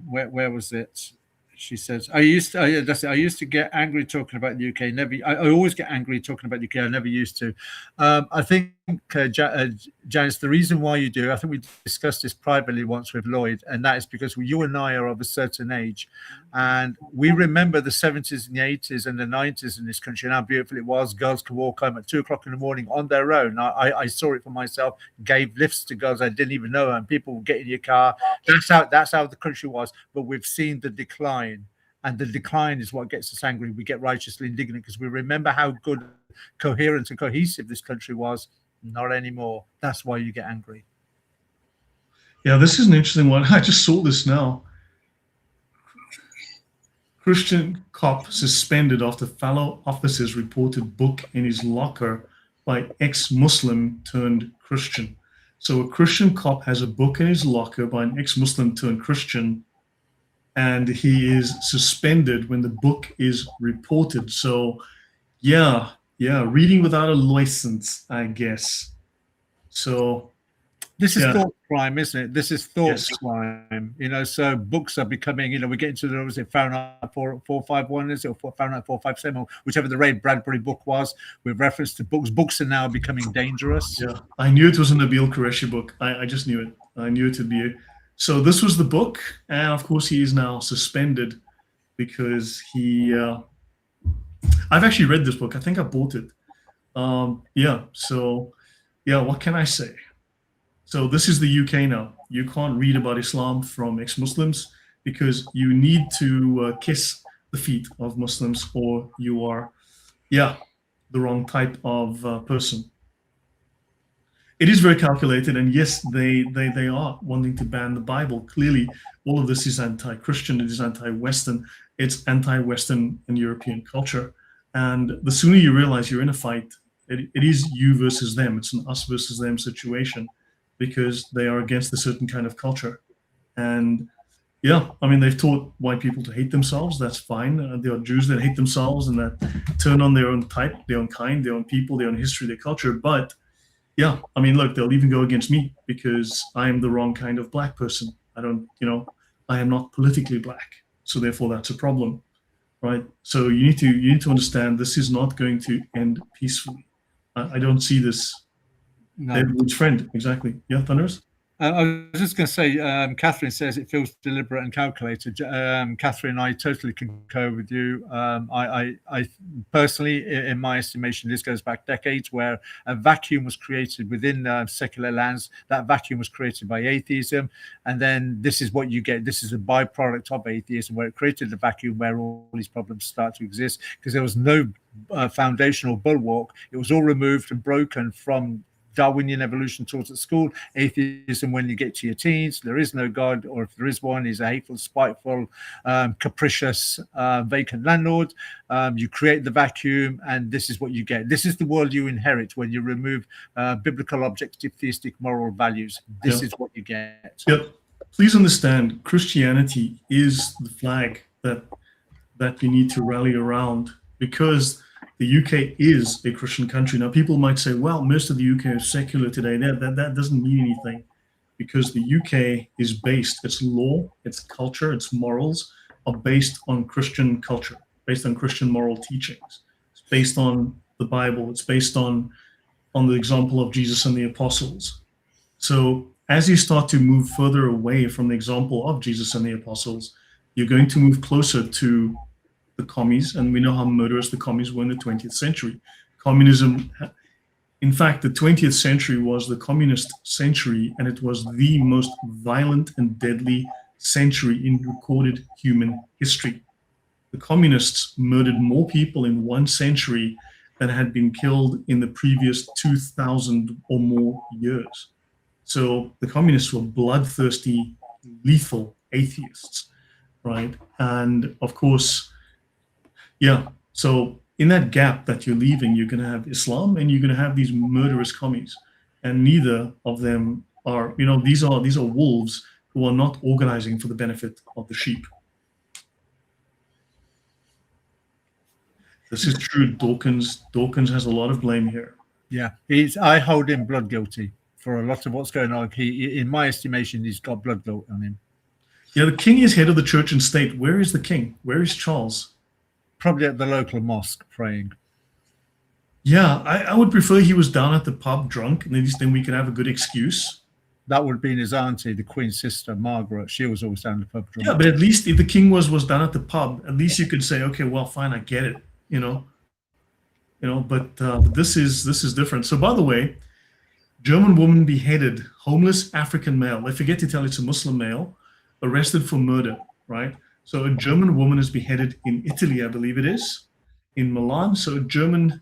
where was it? She says, I used to get angry talking about the UK. I always get angry talking about the UK. I never used to. I think, Janice, the reason why you do, I think we discussed this privately once with Lloyd, and that is because you and I are of a certain age, and we remember the 70s and the 80s and the 90s in this country, and how beautiful it was. Girls could walk home at 2 o'clock in the morning on their own. I saw it for myself, gave lifts to girls I didn't even know, and people would get in your car. That's how the country was. But we've seen the decline, and the decline is what gets us angry. We get righteously indignant because we remember how good, coherent and cohesive this country was. Not anymore. That's why you get angry. Yeah, this is an interesting one. I just saw this now. Christian cop suspended after fellow officers reported book in his locker by ex-Muslim turned Christian. So a Christian cop has a book in his locker by an ex-Muslim turned Christian, and he is suspended when the book is reported. So yeah, reading without a license, I guess. So this is thought crime, isn't it? This is thought crime. So books are becoming, we get into the, was it Fahrenheit 451, is it, or Fahrenheit 457, or whichever the Ray Bradbury book was, with reference to books. Books are now becoming dangerous. Yeah, I knew it was a Nabil Qureshi book. I just knew it. I knew it would be it. So this was the book, and of course he is now suspended because he. I've actually read this book. I think I bought it. What can I say? So this is the UK now. You can't read about Islam from ex-Muslims because you need to kiss the feet of Muslims, or you are, the wrong type of person. It is very calculated, and yes, they are wanting to ban the Bible. Clearly, all of this is anti-Christian. It is anti-Western. It's anti-Western and European culture. And the sooner you realize you're in a fight, it is you versus them. It's an us versus them situation because they are against a certain kind of culture. And yeah, I mean, they've taught white people to hate themselves. That's fine. There are Jews that hate themselves and that turn on their own type, their own kind, their own people, their own history, their culture. But yeah, I mean, look, they'll even go against me because I am the wrong kind of black person. I don't, I am not politically black. So therefore, that's a problem, right? So you need to understand this is not going to end peacefully. I don't see this. No. Everyone's friend, exactly. Yeah, Thunderous? I was just going to say, Catherine says it feels deliberate and calculated. Catherine, I totally concur with you. I personally, in my estimation, this goes back decades where a vacuum was created within secular lands. That vacuum was created by atheism. And then this is what you get. This is a byproduct of atheism where it created the vacuum where all these problems start to exist because there was no foundational bulwark. It was all removed and broken from Darwinian evolution taught at school, atheism when you get to your teens, there is no God, or if there is one, he's a hateful, spiteful, capricious, vacant landlord. You create the vacuum, and this is what you get. This is the world you inherit when you remove biblical, objective, theistic, moral values. This is what you get. Yep. Please understand, Christianity is the flag that you need to rally around because the UK is a Christian country. Now, people might say, well, most of the UK is secular today. That doesn't mean anything because the UK is based, its law, its culture, its morals are based on Christian culture, based on Christian moral teachings. It's based on the Bible. It's based on the example of Jesus and the apostles. So as you start to move further away from the example of Jesus and the apostles, you're going to move closer to the commies, and we know how murderous the commies were in the 20th century. Communism, in fact, the 20th century was the communist century, and it was the most violent and deadly century in recorded human history. The communists murdered more people in one century than had been killed in the previous 2,000 or more years. So the communists were bloodthirsty, lethal atheists, right? And of course, yeah. So in that gap that you're leaving, you're going to have Islam and you're going to have these murderous commies, and neither of them are. These are wolves who are not organizing for the benefit of the sheep. This is true. Dawkins has a lot of blame here. Yeah, I hold him blood guilty for a lot of what's going on. He, in my estimation, he's got blood guilt on him. Yeah, the king is head of the church and state. Where is the king? Where is Charles? Probably at the local mosque praying. Yeah, I would prefer he was down at the pub drunk, and at least then we could have a good excuse. That would have been his auntie, the Queen's sister, Margaret. She was always down at the pub drunk. Yeah, but at least if the king was down at the pub, at least you could say, okay, well, fine, I get it, But this is different. So, by the way, German woman beheaded, homeless African male. They forget to tell it's a Muslim male, arrested for murder, right? So a German woman is beheaded in Italy, I believe it is, in Milan. So a German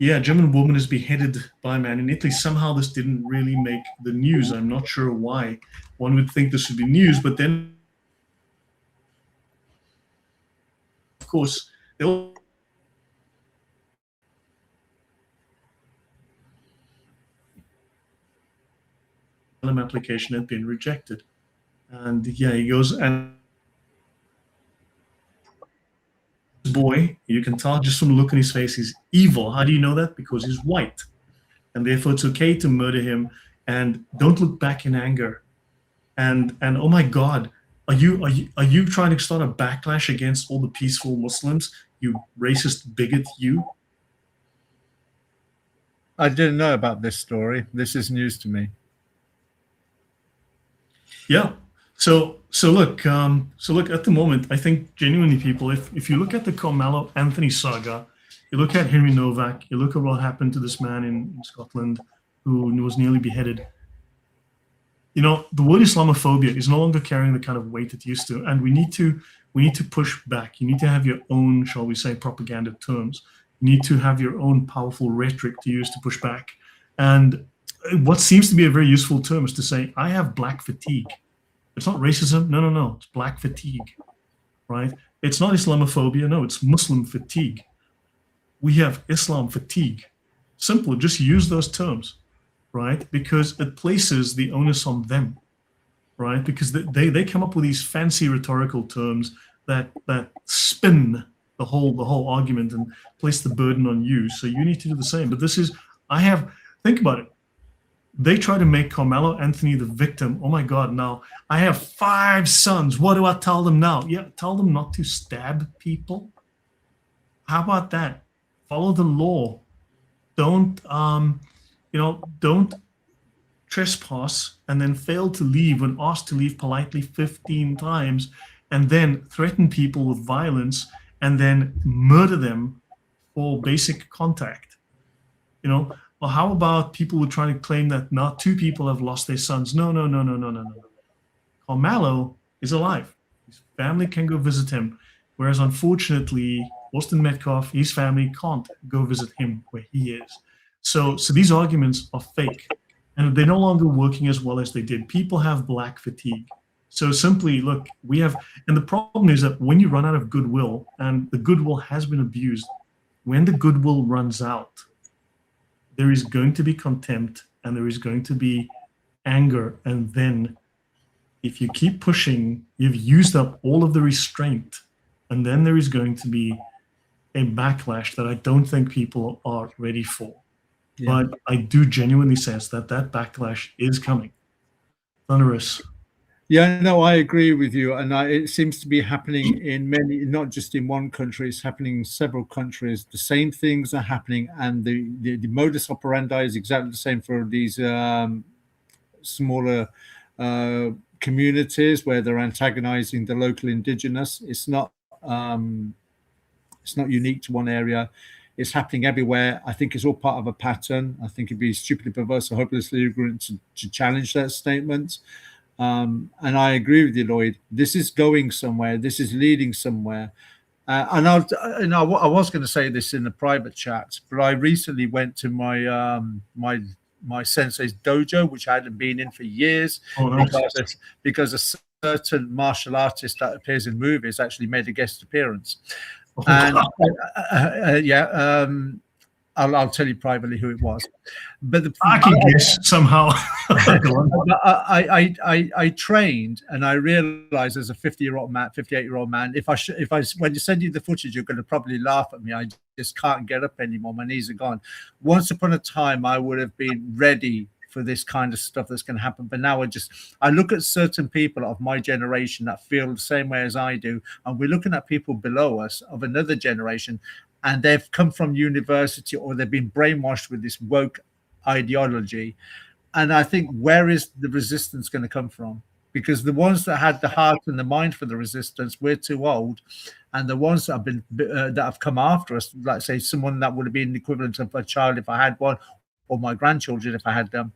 woman is beheaded by a man in Italy. Somehow this didn't really make the news. I'm not sure why. One would think this would be news, but then, of course, they'll application had been rejected. And yeah, he goes, and boy, you can tell just from the look on his face, he's evil. How do you know that? Because he's white, and therefore it's okay to murder him. And don't look back in anger. And oh my God, are you trying to start a backlash against all the peaceful Muslims? You racist bigot, you. I didn't know about this story. This is news to me. Yeah. So look, at the moment, I think genuinely people, if you look at the Carmelo Anthony saga, you look at Henry Novak, you look at what happened to this man in Scotland who was nearly beheaded. The word Islamophobia is no longer carrying the kind of weight it used to, and we need to push back. You need to have your own, shall we say, propaganda terms. You need to have your own powerful rhetoric to use to push back. And what seems to be a very useful term is to say, I have black fatigue. It's not racism. No. It's black fatigue, right? It's not Islamophobia. No, it's Muslim fatigue. we have Islam fatigue. Simple, just use those terms, right? Because it places the onus on them, right? Because they come up with these fancy rhetorical terms that spin the whole argument and place the burden on you. So you need to do the same. But this is think about it. They try to make Carmelo Anthony the victim. Oh my God, now I have 5 sons. What do I tell them now? Yeah, tell them not to stab people. How about that? Follow the law. Don't don't trespass and then fail to leave when asked to leave politely 15 times, and then threaten people with violence and then murder them for basic contact. Or how about people who are trying to claim that not 2 people have lost their sons? No, no, no, no, no, no, no. Carmelo is alive. His family can go visit him, whereas unfortunately, Austin Metcalf, his family can't go visit him where he is. So these arguments are fake, and they're no longer working as well as they did. People have black fatigue. So simply, look, and the problem is that when you run out of goodwill, and the goodwill has been abused, when the goodwill runs out, there is going to be contempt and there is going to be anger. And then if you keep pushing, you've used up all of the restraint. And then there is going to be a backlash that I don't think people are ready for. Yeah. But I do genuinely sense that backlash is coming. Thunderous. Yeah, no, I agree with you. And it seems to be happening in many, not just in one country, it's happening in several countries. The same things are happening, and the modus operandi is exactly the same for these smaller communities where they're antagonizing the local indigenous. It's not unique to one area. It's happening everywhere. I think it's all part of a pattern. I think it'd be stupidly perverse or hopelessly ignorant to challenge that statement. And I agree with you, Lloyd. This is going somewhere. This is leading somewhere. And I was going to say this in the private chat, but I recently went to my my sensei's dojo, which I hadn't been in for years, because a certain martial artist that appears in movies actually made a guest appearance. And I'll tell you privately who it was, but I can guess somehow. I trained, and I realized as a 58-year-old man, when you send you the footage, you're going to probably laugh at me. I just can't get up anymore. My knees are gone. Once upon a time, I would have been ready for this kind of stuff that's going to happen. But now I look at certain people of my generation that feel the same way as I do. And we're looking at people below us of another generation, and they've come from university or they've been brainwashed with this woke ideology. And I think, where is the resistance going to come from? Because the ones that had the heart and the mind for the resistance, we're too old. And the ones that have come after us, like say someone that would have been the equivalent of a child if I had one, or my grandchildren if I had them,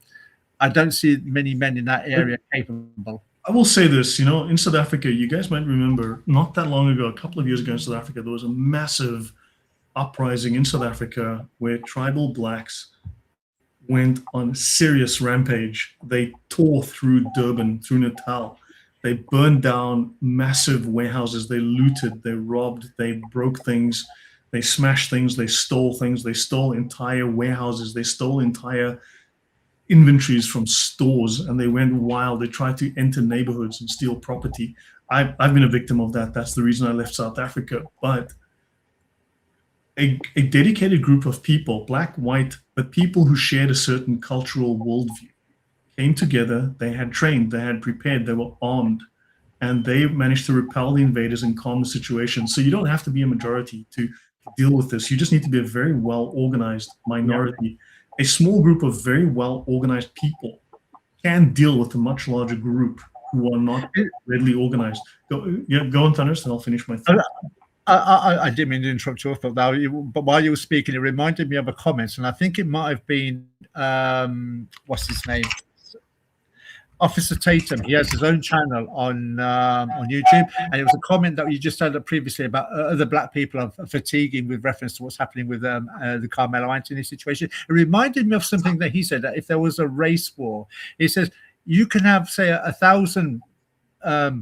I don't see many men in that area capable. I will say this, in South Africa, you guys might remember not that long ago, a couple of years ago in South Africa, there was a massive uprising in South Africa where tribal blacks went on a serious rampage. They tore through Durban, through Natal. They burned down massive warehouses. They looted, they robbed, they broke things, they smashed things, they stole entire warehouses, they stole entire inventories from stores, and they went wild. They tried to enter neighborhoods and steal property. I've been a victim of that. That's the reason I left South Africa. But a dedicated group of people, black, white, but people who shared a certain cultural worldview, came together. They had trained, they had prepared, they were armed, and they managed to repel the invaders and calm the situation. So you don't have to be a majority to deal with this. You just need to be a very well-organized minority. Yeah. A small group of very well-organized people can deal with a much larger group who are not readily organized. Go on, Thunderous, and I'll finish my thought. I didn't mean to interrupt your thought now, but while you were speaking, it reminded me of a comment, and I think it might have been what's his name, Officer Tatum. He has his own channel on YouTube, and it was a comment that you just said previously about other black people are fatiguing with reference to what's happening with the Carmelo Anthony situation. It reminded me of something that he said, that if there was a race war, he says you can have, say, 1,000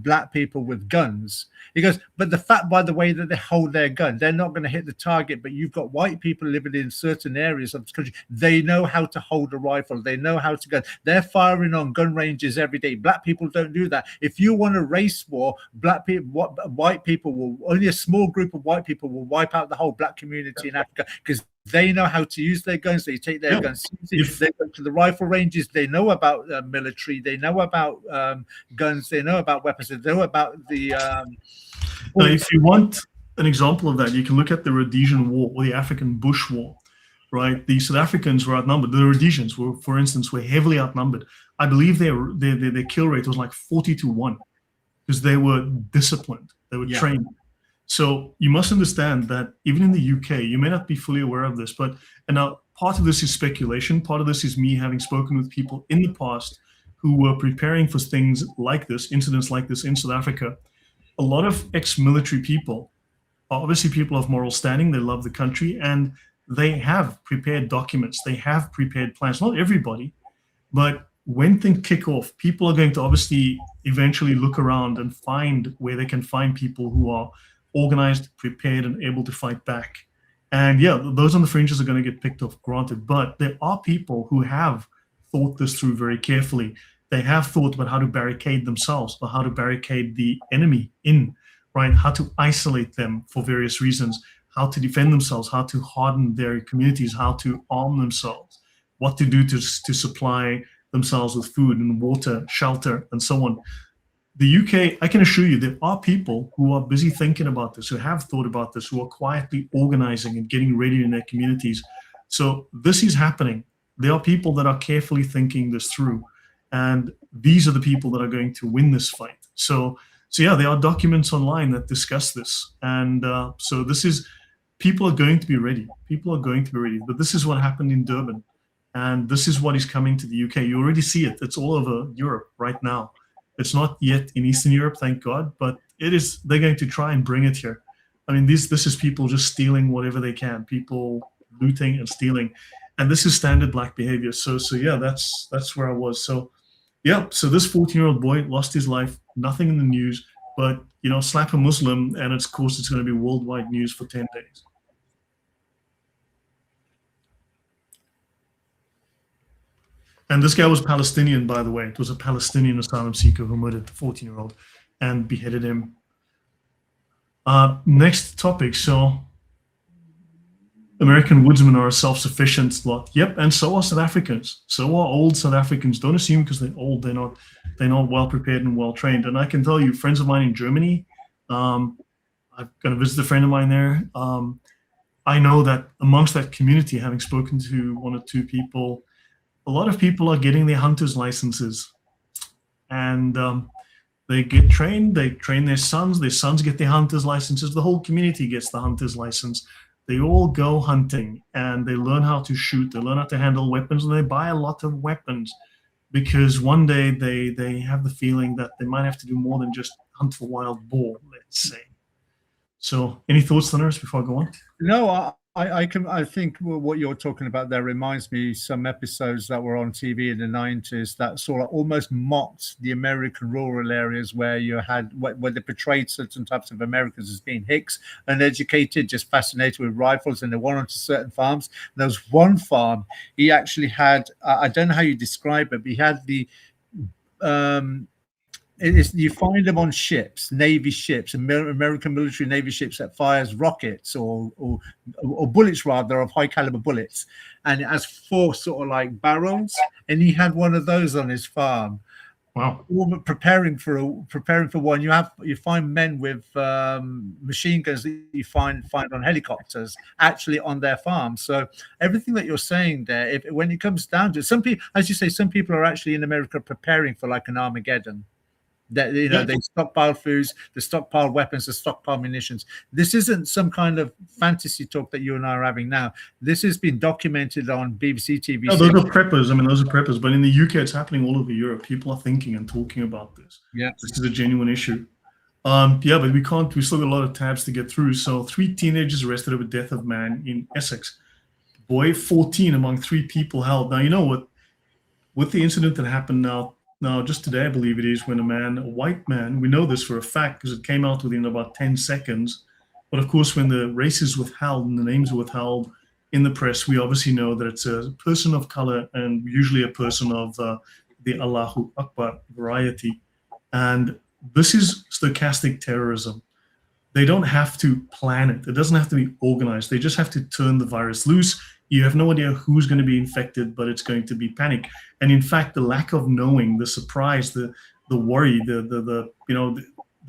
black people with guns. He goes, but the fact, by the way, that they hold their gun, they're not going to hit the target. But you've got white people living in certain areas of the country. They know how to hold a rifle. They know how to gun. They're firing on gun ranges every day. Black people don't do that. If you want a race war, white people will, only a small group of white people will wipe out the whole black community in Africa, because they know how to use their guns. They take their guns. They go to the rifle ranges. They know about military. They know about guns. They know about weapons. They know about the. Now, if you want an example of that, you can look at the Rhodesian War or the African Bush War, right? The South Africans were outnumbered. The Rhodesians were, for instance, were heavily outnumbered. I believe their kill rate was like 40-1 because they were disciplined. They were trained. So you must understand that even in the UK, you may not be fully aware of this, and now part of this is speculation. Part of this is me having spoken with people in the past who were preparing for things like this, incidents like this in South Africa. A lot of ex-military people are obviously people of moral standing. They love the country, and they have prepared documents. They have prepared plans. Not everybody, but when things kick off, people are going to obviously eventually look around and find where they can find people who are organized, prepared, and able to fight back. And yeah, those on the fringes are going to get picked off, granted. But there are people who have thought this through very carefully. They have thought about how to barricade themselves, or how to barricade the enemy in, right? How to isolate them for various reasons, how to defend themselves, how to harden their communities, how to arm themselves, what to do to supply themselves with food and water, shelter, and so on. The UK, I can assure you, there are people who are busy thinking about this, who have thought about this, who are quietly organizing and getting ready in their communities. So this is happening. There are people that are carefully thinking this through. And these are the people that are going to win this fight. So yeah, there are documents online that discuss this. And so this is, people are going to be ready. People are going to be ready. But this is what happened in Durban. And this is what is coming to the UK. You already see it. It's all over Europe right now. It's not yet in Eastern Europe, thank God, but it is. They're going to try and bring it here. I mean, this is people just stealing whatever they can, people looting and stealing. And this is standard black behavior. So yeah, that's where I was. So yeah, so this 14-year-old boy lost his life, nothing in the news, but, you know, slap a Muslim, and of course it's going to be worldwide news for 10 days. And this guy was Palestinian, by the way. It was a Palestinian asylum seeker who murdered the 14-year-old and beheaded him. Next topic. So American woodsmen are a self-sufficient lot. Yep, and so are South Africans. So are old South Africans. Don't assume because they're old, they're not well prepared and well trained. And I can tell you, friends of mine in Germany, I'm going to visit a friend of mine there. I know that amongst that community, having spoken to one or two people, a lot of people are getting their hunter's licenses, and they get trained. They train their sons get their hunter's licenses. The whole community gets the hunter's license. They all go hunting, and they learn how to shoot. They learn how to handle weapons, and they buy a lot of weapons because one day they have the feeling that they might have to do more than just hunt for wild boar, let's say. So any thoughts, Thunderous, before I go on? No, I think what you're talking about there reminds me some episodes that were on TV in the 90s that sort of almost mocked the American rural areas where they portrayed certain types of Americans as being hicks, uneducated, just fascinated with rifles, and they went onto certain farms. And there was one farm, he actually had, I don't know how you describe it, but he had the you find them on ships, Navy ships, American military Navy ships that fires rockets or bullets, rather, of high caliber bullets, and it has 4 sort of like barrels, and he had one of those on his farm. Wow! Preparing for one. You find men with machine guns that you find on helicopters actually on their farm. So everything that you're saying there, when it comes down to it, some people, as you say, some people are actually in America preparing for like an Armageddon. That, you know, they stockpile foods, they stockpile weapons, they stockpile munitions. This isn't some kind of fantasy talk that you and I are having now. This has been documented on BBC TV. No, those are preppers. I mean, those are preppers. But in the UK, it's happening all over Europe. People are thinking and talking about this. Yeah, this is a genuine issue. Yeah, but we still got a lot of tabs to get through. So 3 teenagers arrested over death of man in Essex. Boy 14 among 3 people held. Now, you know what? With the incident that happened now now just today, I believe it is, when a white man, we know this for a fact because it came out within about 10 seconds. But of course, when the race is withheld and the names are withheld in the press, we obviously know that it's a person of color and usually a person of the Allahu Akbar variety. And this is stochastic terrorism. They don't have to plan it. It doesn't have to be organized. They just have to turn the virus loose. You have no idea who's going to be infected, but it's going to be panic. And in fact, the lack of knowing, the surprise, the worry, the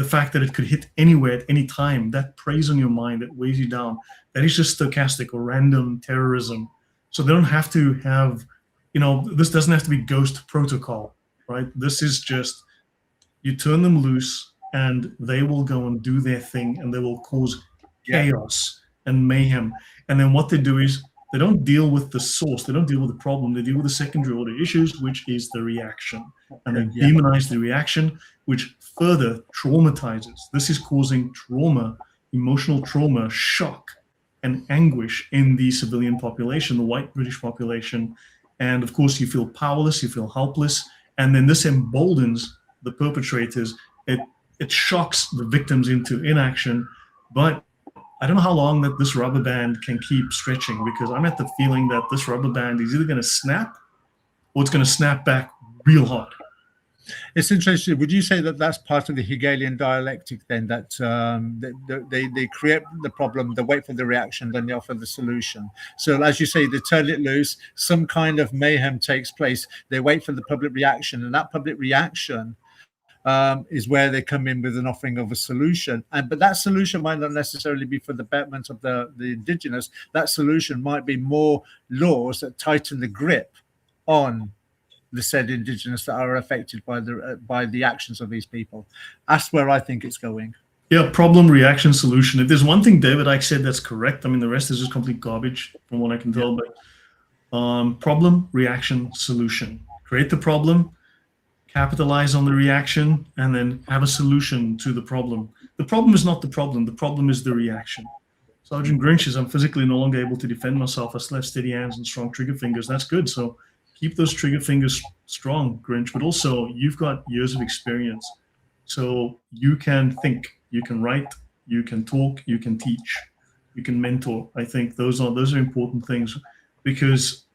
fact that it could hit anywhere at any time, that preys on your mind, that weighs you down. That is just stochastic or random terrorism. So they don't have to have, this doesn't have to be ghost protocol, right? This is just, you turn them loose and they will go and do their thing and they will cause chaos and mayhem. And then what they do is they don't deal with the source, they don't deal with the problem, they deal with the secondary order issues, which is the reaction. And they demonize the reaction, which further traumatizes. This is causing trauma, emotional trauma, shock, and anguish in the civilian population, the white British population. And of course, you feel powerless, you feel helpless. And then this emboldens the perpetrators. It shocks the victims into inaction. But I don't know how long that this rubber band can keep stretching, because I'm at the feeling that this rubber band is either going to snap or it's going to snap back real hard. It's interesting. Would you say that that's part of the Hegelian dialectic then, that they create the problem, they wait for the reaction, then they offer the solution? So as you say, they turn it loose, some kind of mayhem takes place, they wait for the public reaction, and that public reaction is where they come in with an offering of a solution. But that solution might not necessarily be for the betterment of the indigenous. That solution might be more laws that tighten the grip on the said indigenous that are affected by the actions of these people. That's where I think it's going. Yeah, problem, reaction, solution. If there's one thing David Icke said that's correct, I mean, the rest is just complete garbage from what I can tell. But problem, reaction, solution. Create the problem, capitalize on the reaction, and then have a solution to the problem. The problem is not the problem is the reaction. Sergeant Grinch says, I'm physically no longer able to defend myself. I still have steady hands and strong trigger fingers. That's good. So keep those trigger fingers strong, Grinch, but also you've got years of experience. So you can think, you can write, you can talk, you can teach, you can mentor. I think those are important things, because,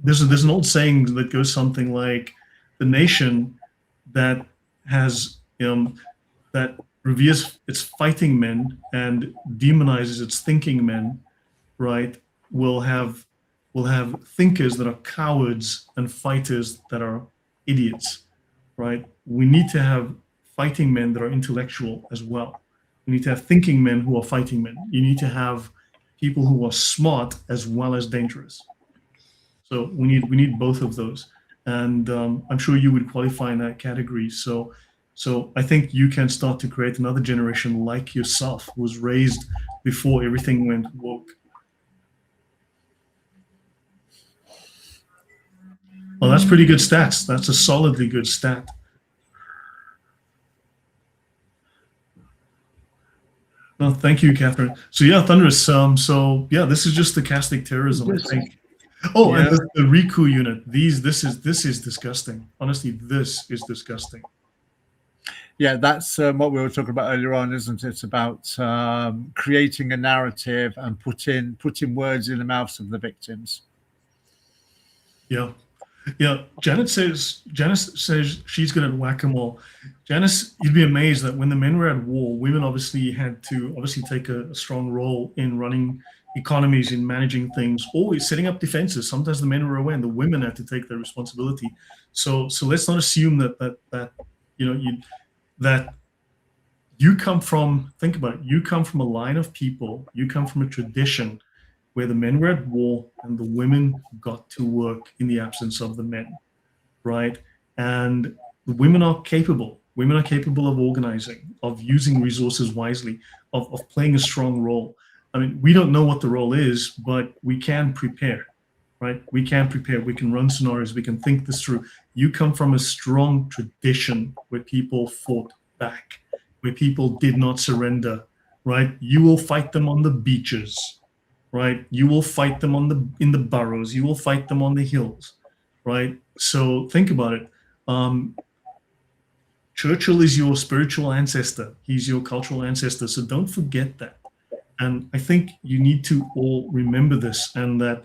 there's an old saying that goes something like, the nation that has, that reveres its fighting men and demonizes its thinking men, right, will have thinkers that are cowards and fighters that are idiots, right? We need to have fighting men that are intellectual as well. We need to have thinking men who are fighting men. You need to have people who are smart as well as dangerous. So we need both of those. And I'm sure you would qualify in that category. So I think you can start to create another generation like yourself, who was raised before everything went woke. Well, that's pretty good stats. That's a solidly good stat. No, thank you, Catherine. So yeah, Thunderous. This is just stochastic terrorism, I think. Oh, yeah. And the Riku unit. This is disgusting. Honestly, this is disgusting. Yeah, that's what we were talking about earlier on, isn't it? It's about creating a narrative and putting words in the mouths of the victims. Yeah. Yeah, Janice says she's good at whack-a-mole. Janice, you'd be amazed that when the men were at war, women obviously had to take a strong role in running economies, in managing things, always setting up defenses. Sometimes the men were away and the women had to take their responsibility. So let's not assume that you come from, think about it, you come from a line of people, you come from a tradition where the men were at war and the women got to work in the absence of the men, right? And the women are capable. Women are capable of organizing, of using resources wisely, of playing a strong role. I mean, we don't know what the role is, but we can prepare, right? We can prepare. We can run scenarios. We can think this through. You come from a strong tradition where people fought back, where people did not surrender, right? You will fight them on the beaches, right? You will fight them in the burrows. You will fight them on the hills, right? So think about it. Churchill is your spiritual ancestor. He's your cultural ancestor. So don't forget that. And I think you need to all remember this, and that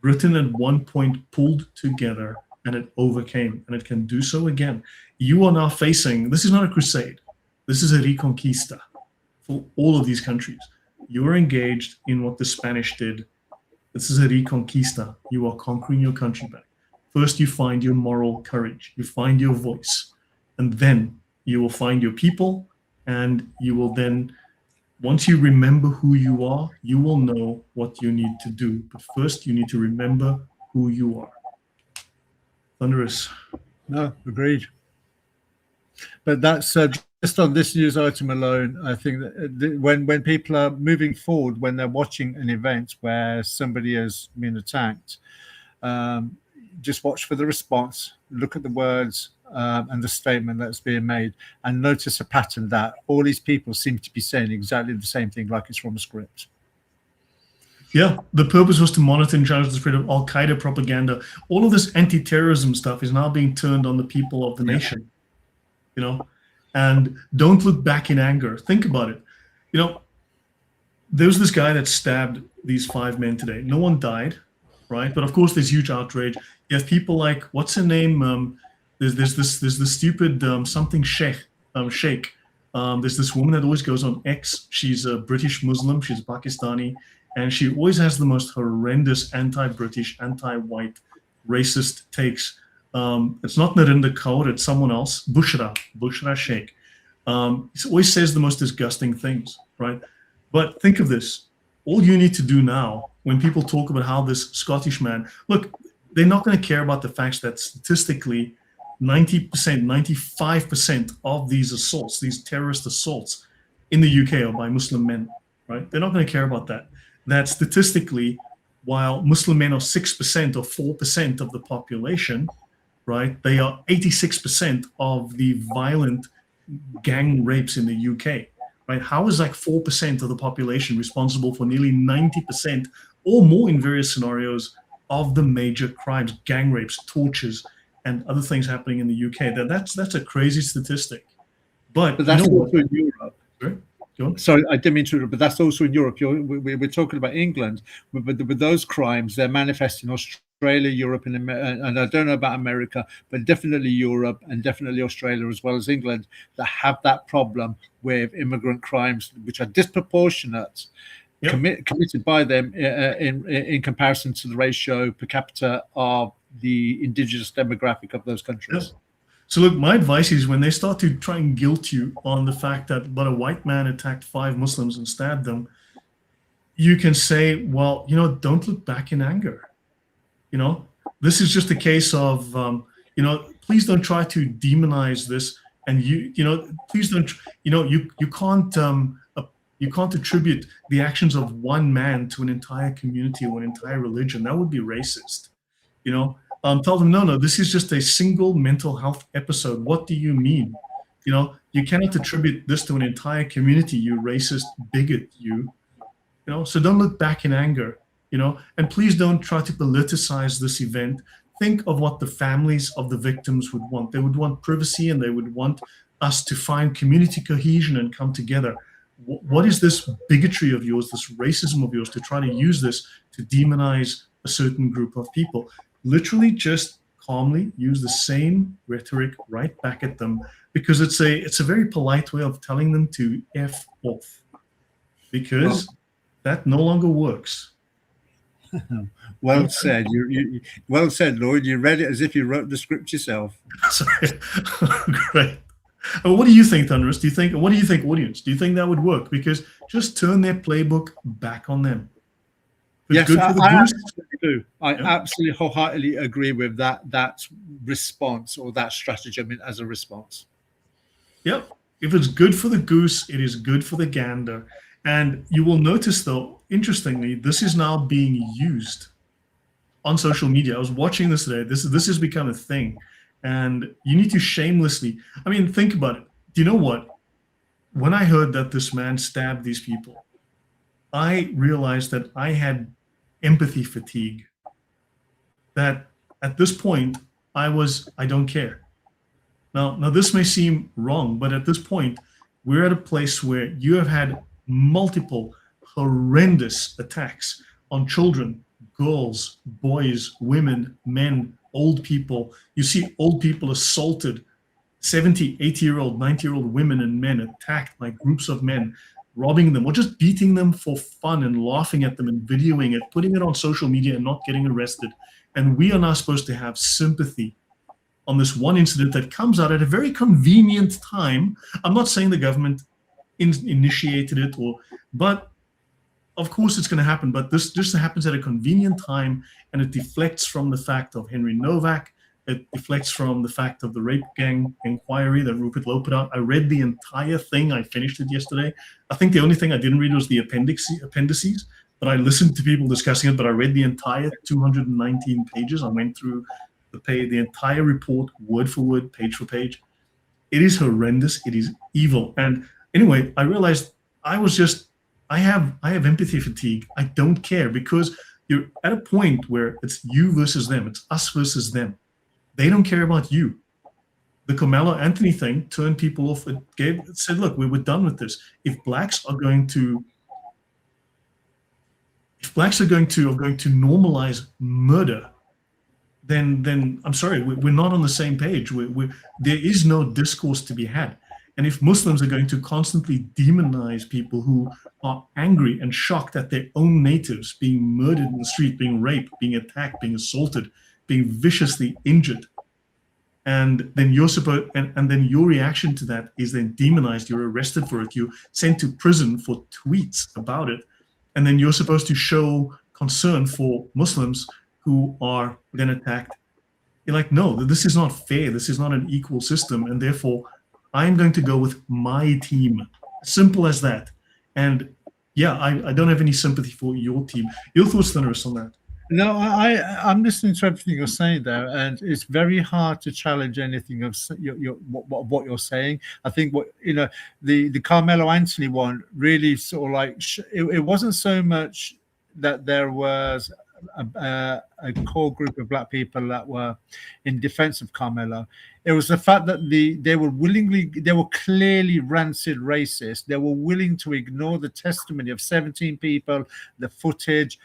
Britain at one point pulled together and it overcame, and it can do so again. You are now facing, this is not a crusade, this is a reconquista for all of these countries. You're engaged in what the Spanish did. This is a reconquista. You are conquering your country back. First, you find your moral courage, you find your voice, and then you will find your people, and you will then, once you remember who you are, you will know what you need to do. But first, you need to remember who you are. Thunderous. No, agreed. But that's just on this news item alone. I think that when people are moving forward, when they're watching an event where somebody has been attacked, just watch for the response, look at the words and the statement that's being made, and notice a pattern that all these people seem to be saying exactly the same thing, like it's from a script. Yeah, the purpose was to monitor and challenge the spread of Al-Qaeda propaganda. All of this anti-terrorism stuff is now being turned on the people of the nation, you know, and don't look back in anger. Think about it. You know, there was this guy that stabbed these 5 men today. No one died, right? But of course, there's huge outrage. You have people like, what's her name? There's this stupid something sheikh. There's this woman that always goes on X. She's a British Muslim. She's Pakistani. And she always has the most horrendous anti-British, anti-white, racist takes. It's not Narinder Kaur, it's someone else, Bushra Sheikh. He always says the most disgusting things, right? But think of this. All you need to do now, when people talk about how this Scottish man, look, they're not going to care about the facts that statistically 90%, 95% of these assaults, these terrorist assaults in the UK are by Muslim men, right? They're not going to care about that. That statistically, while Muslim men are 6% or 4% of the population, right, they are 86% of the violent gang rapes in the UK, right? How is like 4% of the population responsible for nearly 90% or more in various scenarios of the major crimes, gang rapes, tortures, and other things happening in the UK? That's a crazy statistic. But that's also in Europe. Sorry? Sorry, I didn't mean to, but that's also in Europe. We're talking about England, but with those crimes, they're manifest in Australia, Europe, and I don't know about America, but definitely Europe and definitely Australia as well as England, that have that problem with immigrant crimes, which are disproportionate, committed by them in comparison to the ratio per capita of the indigenous demographic of those countries. Yeah. So look, my advice is when they start to try and guilt you on the fact that but a white man attacked 5 Muslims and stabbed them, you can say, well, you know, don't look back in anger. You know, this is just a case of, you know, please don't try to demonize this. And you know, please don't, you know, you can't attribute the actions of one man to an entire community or an entire religion. That would be racist, you know. Tell them, no, this is just a single mental health episode. What do you mean? You know, you cannot attribute this to an entire community, you racist bigot, you know, so don't look back in anger, you know, and please don't try to politicize this event. Think of what the families of the victims would want. They would want privacy, and they would want us to find community cohesion and come together. What is this bigotry of yours, this racism of yours, to try to use this to demonize a certain group of people? Literally just calmly use the same rhetoric right back at them, because it's a very polite way of telling them to F off, because that no longer works. Well said. You well said, Lloyd. You read it as if you wrote the script yourself. Sorry. Great. What do you think, Thunderous? What do you think, audience? Do you think that would work? Because just turn their playbook back on them. Yes, I absolutely do. I absolutely wholeheartedly agree with that response, or that strategy, I mean, as a response. Yep. If it's good for the goose, it is good for the gander. And you will notice, though, interestingly, this is now being used on social media. I was watching this today. This has become a thing. And you need to shamelessly, I mean, think about it. Do you know what? When I heard that this man stabbed these people, I realized that I had empathy fatigue. That At this point, I don't care. Now this may seem wrong, but at this point, we're at a place where you have had multiple horrendous attacks on children, girls, boys, women, men, old people. You see old people assaulted, 70, 80-year-old, 90-year-old women and men attacked by groups of men, robbing them or just beating them for fun and laughing at them and videoing it, putting it on social media and not getting arrested. And we are now supposed to have sympathy on this one incident that comes out at a very convenient time. I'm not saying the government initiated it, but of course it's going to happen. But this just happens at a convenient time, and it deflects from the fact of Henry Novak. It deflects from the fact of the rape gang inquiry that Rupert Lowe put out. I read the entire thing. I finished it yesterday. I think the only thing I didn't read was the appendices, but I listened to people discussing it. But I read the entire 219 pages. I went through the entire report, word for word, page for page. It is horrendous. It is evil. And anyway, I realized I have empathy fatigue. I don't care, because you're at a point where it's you versus them. It's us versus them. They don't care about you. The Carmelo Anthony thing turned people off. It said, look, we're done with this. If blacks are going to normalize murder, then I'm sorry, we're not on the same page. There is no discourse to be had. And if Muslims are going to constantly demonize people who are angry and shocked at their own natives being murdered in the street, being raped, being attacked, being assaulted, being viciously injured, and then and then your reaction to that is then demonized, you're arrested for it, you're sent to prison for tweets about it, and then you're supposed to show concern for Muslims who are then attacked. You're like, no, this is not fair. This is not an equal system, and therefore I'm going to go with my team. Simple as that. And yeah, I don't have any sympathy for your team. Your thoughts, Thunderous, on that? No, I'm listening to everything you're saying there, and it's very hard to challenge anything of what you're saying. I think the Carmelo Anthony one really sort of like it wasn't so much that there was a core group of black people that were in defense of Carmelo. It was the fact that they were clearly rancid racist. They were willing to ignore the testimony of 17 people, the footage,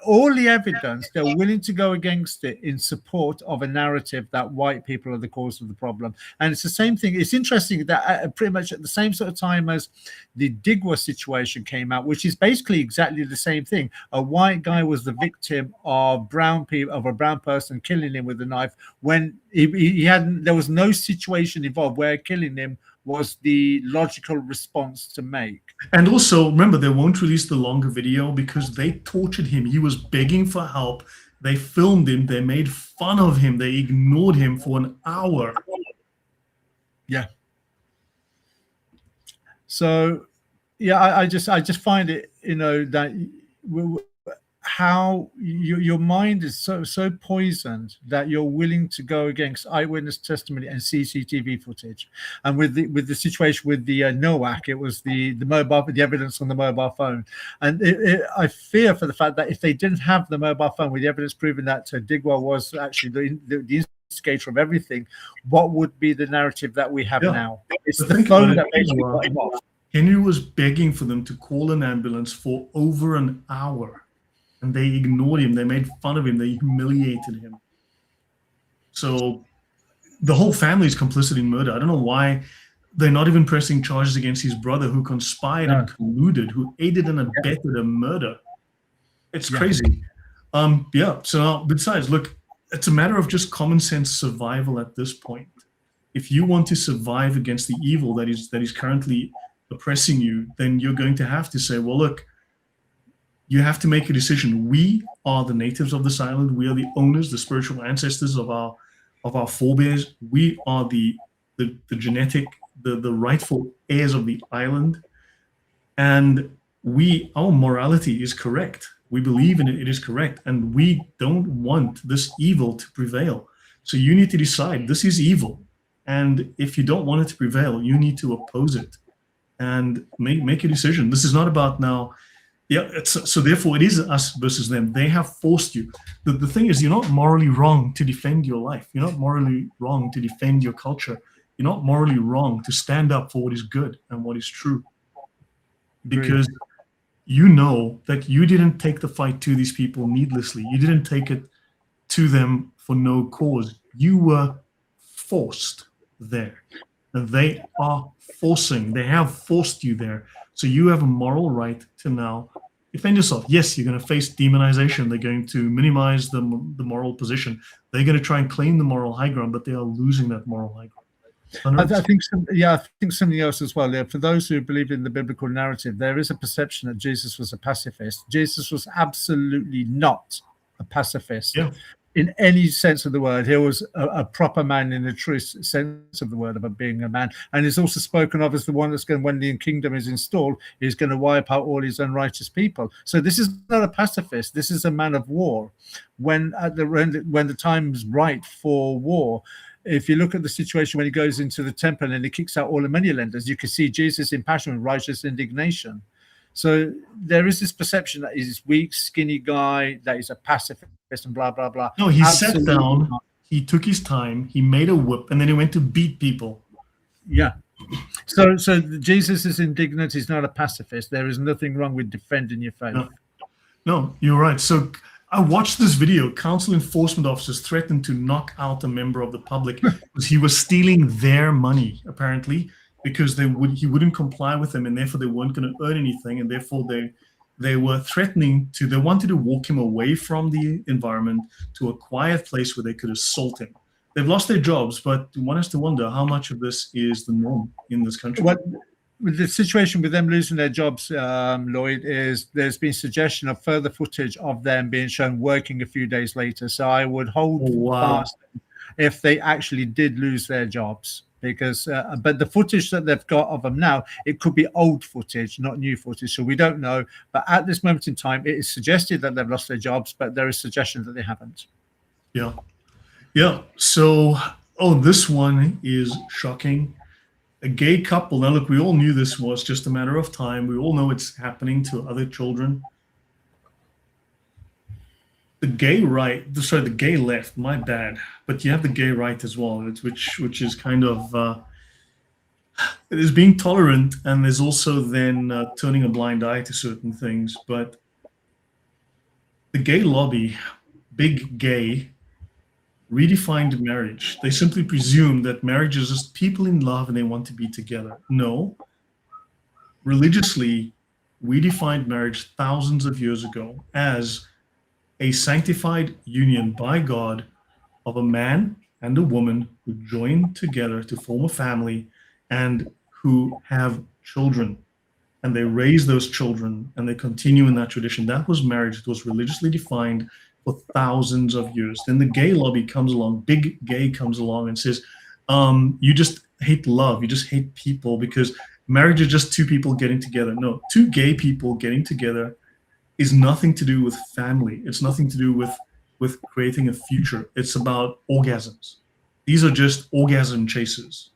all the evidence. They're willing to go against it in support of a narrative that white people are the cause of the problem. And it's the same thing. It's interesting that pretty much at the same sort of time as the Digwa situation came out, which is basically exactly the same thing. A white guy was the victim of a brown person killing him with a knife when there was no situation involved where killing him was the logical response to make. And also, remember, they won't release the longer video because they tortured him. He was begging for help. They filmed him. They made fun of him. They ignored him for an hour. Yeah. So, yeah, I just find it, that how your mind is so poisoned that you're willing to go against eyewitness testimony and CCTV footage. And with the situation with the NOAC, it was the evidence on the mobile phone. And I fear for the fact that if they didn't have the mobile phone with the evidence proving that Digwa was actually the instigator of everything, what would be the narrative that we have now? It's the phone that basically got him off. Henry was begging for them to call an ambulance for over an hour. And they ignored him. They made fun of him. They humiliated him. So the whole family is complicit in murder. I don't know why they're not even pressing charges against his brother, who conspired and colluded, who aided and abetted a murder. It's crazy. So now, besides, look, it's a matter of just common sense survival at this point. If you want to survive against the evil that is currently oppressing you, then you're going to have to say, well, look, you have to make a decision. We are the natives of this island. We are the owners, the spiritual ancestors of our forebears. We are the genetic, the rightful heirs of the island. And our morality is correct. We believe in it. It is correct. And we don't want this evil to prevail. So you need to decide, this is evil. And if you don't want it to prevail, you need to oppose it and make a decision. This is not about now Yeah, so therefore it is us versus them. They have forced you. The thing is, you're not morally wrong to defend your life. You're not morally wrong to defend your culture. You're not morally wrong to stand up for what is good and what is true. Agreed. Because you know that you didn't take the fight to these people needlessly. You didn't take it to them for no cause. You were forced there. And they have forced you there. So you have a moral right to now defend yourself. Yes, you're going to face demonization. They're going to minimize the moral position. They're going to try and claim the moral high ground, but they are losing that moral high ground. I think I think something else as well. Yeah, for those who believe in the biblical narrative, there is a perception that Jesus was a pacifist. Jesus was absolutely not a pacifist. Yeah. In any sense of the word. He was a proper man in the true sense of the word about being a man. And he's also spoken of as the one that's going, when the kingdom is installed, he's going to wipe out all his unrighteous people. So this is not a pacifist. This is a man of war. When the time is right for war, if you look at the situation when he goes into the temple and he kicks out all the moneylenders, you can see Jesus in passion with righteous indignation. So there is this perception that he's weak, skinny guy, that he's a pacifist and blah, blah, blah. No, he sat down, he took his time, he made a whip, and then he went to beat people. Yeah. So Jesus is indignant. He's not a pacifist. There is nothing wrong with defending your faith. No, you're right. So I watched this video. Council enforcement officers threatened to knock out a member of the public because he was stealing their money, apparently, because he wouldn't comply with them, and therefore they weren't going to earn anything, and therefore they were threatening to. They wanted to walk him away from the environment to a quiet place where they could assault him. They've lost their jobs, but one has to wonder how much of this is the norm in this country. The situation with them losing their jobs, Lloyd, is there's been suggestion of further footage of them being shown working a few days later. So I would hold fast if they actually did lose their jobs, because but the footage that they've got of them now, it could be old footage, not new footage. So we don't know. But at this moment in time, it is suggested that they've lost their jobs, but there is suggestion that they haven't. Yeah. So, this one is shocking. A gay couple. Now, look, we all knew this was just a matter of time. We all know it's happening to other children. The gay left, my bad. But you have the gay right as well, which is kind of, it is being tolerant, and there's also then turning a blind eye to certain things. But the gay lobby, big gay, redefined marriage. They simply presume that marriage is just people in love and they want to be together. No. Religiously, we defined marriage thousands of years ago as a sanctified union by God of a man and a woman who join together to form a family and who have children. And they raise those children and they continue in that tradition. That was marriage. It was religiously defined for thousands of years. Then the gay lobby comes along, big gay comes along and says, you just hate love, you just hate people because marriage is just two people getting together. No, two gay people getting together is nothing to do with family. It's nothing to do with creating a future. It's about orgasms. These are just orgasm chasers.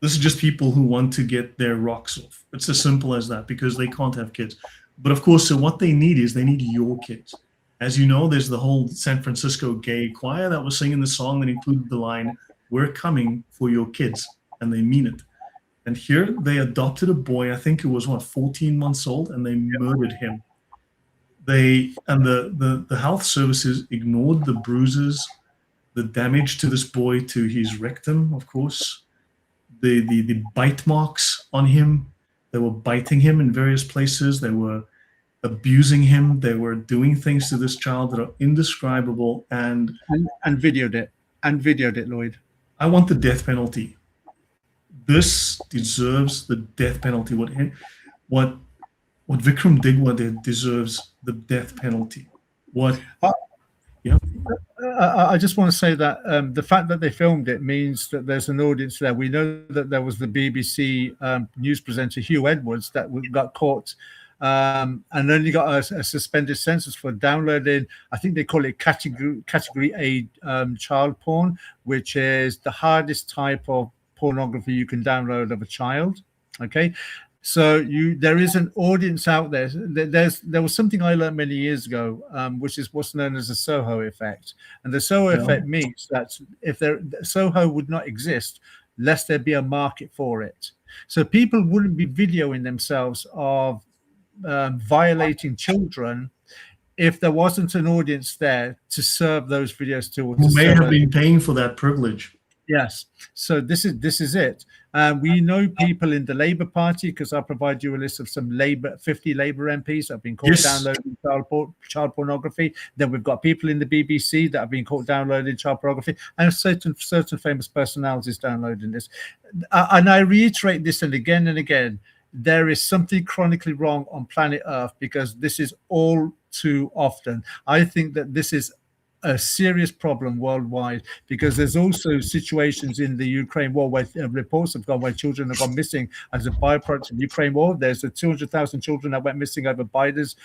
This is just people who want to get their rocks off. It's as simple as that, because they can't have kids. But of course, so what they need your kids. As you know, there's the whole San Francisco gay choir that was singing the song that included the line, "We're coming for your kids," and they mean it. And here they adopted a boy, I think it was 14 months old, and they murdered him. The health services ignored the bruises, the damage to this boy, to his rectum, of course, the bite marks on him. They were biting him in various places. They were abusing him. They were doing things to this child that are indescribable and videoed it, Lloyd. I want the death penalty. This deserves the death penalty. What Vikram Digwa did deserves the death penalty. I just want to say that the fact that they filmed it means that there's an audience there. We know that there was the BBC news presenter Hugh Edwards that got caught and only got a suspended sentence for downloading, I think they call it category A child porn, which is the hardest type of pornography you can download of a child. Okay. So there is an audience out there. There was something I learned many years ago, which is what's known as the Soho effect. And the Soho Yeah. effect means that if Soho would not exist, lest there be a market for it. So people wouldn't be videoing themselves of violating children if there wasn't an audience there to serve those videos to, or to Who may have serve. been paying for that privilege. Yes. So this is it. We know people in the Labour Party, because I'll provide you a list of some 50 Labour MPs that have been caught Yes. downloading child pornography. Then we've got people in the BBC that have been caught downloading child pornography, and certain famous personalities downloading this. And I reiterate this and again, there is something chronically wrong on planet Earth, because this is all too often. I think that this is a serious problem worldwide, because there's also situations in the Ukraine war where reports have gone where children have gone missing as a byproduct of the Ukraine war. There's 200,000 children that went missing over Biden's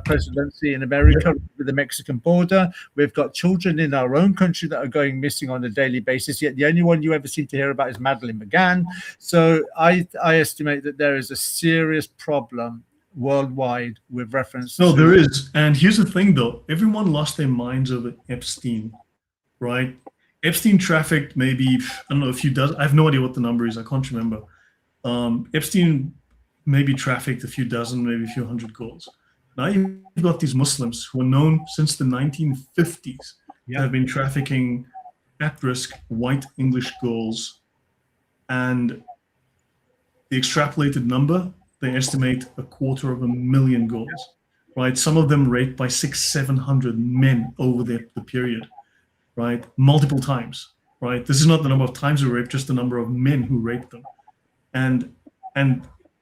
presidency in America with the Mexican border. We've got children in our own country that are going missing on a daily basis, yet the only one you ever seem to hear about is Madeleine McGann. So I estimate that there is a serious problem worldwide with reference No, to... there is. And here's the thing, though. Everyone lost their minds over Epstein, right? Epstein trafficked maybe, I don't know, a few dozen. I have no idea what the number is. I can't remember. Epstein maybe trafficked a few dozen, maybe a few hundred girls. Now you've got these Muslims who are known since the 1950s that have been trafficking at-risk white English girls. And the extrapolated number, they estimate 250,000 girls, right? Some of them raped by 600-700 men over the period, right? Multiple times, right? This is not the number of times they raped, just the number of men who raped them. And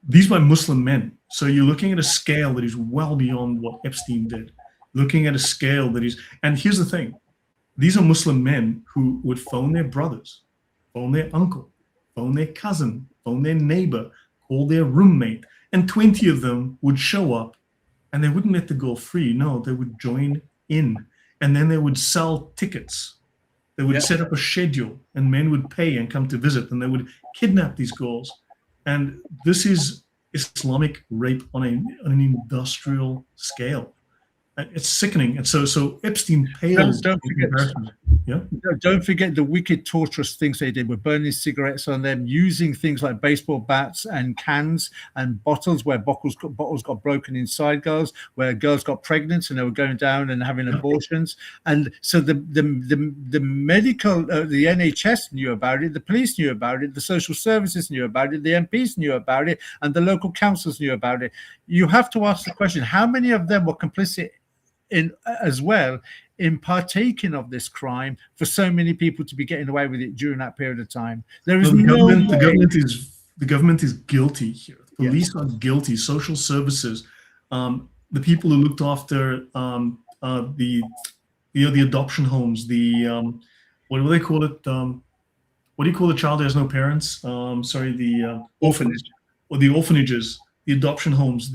these by Muslim men. So you're looking at a scale that is well beyond what Epstein did. Looking at a scale that is, and here's the thing, these are Muslim men who would phone their brothers, phone their uncle, phone their cousin, phone their neighbor, call their roommate, and 20 of them would show up, and they wouldn't let the girl free. No, they would join in, and then they would sell tickets. They would set up a schedule, and men would pay and come to visit, and they would kidnap these girls. And this is Islamic rape on an industrial scale. It's sickening. And so Epstein pales. Don't forget the wicked, torturous things they did with burning cigarettes on them, using things like baseball bats and cans and bottles, where bottles got broken inside girls, where girls got pregnant and they were going down and having abortions. And so the medical, the NHS knew about it, the police knew about it, the social services knew about it, the MPs knew about it, and the local councils knew about it. You have to ask the question: how many of them were complicit in as well in partaking of this crime for so many people to be getting away with it during that period of time? There is the government is guilty here. The police are guilty. Social services, the people who looked after the adoption homes, what do they call it? What do you call the child who has no parents? The orphanage, or the orphanages, the adoption homes,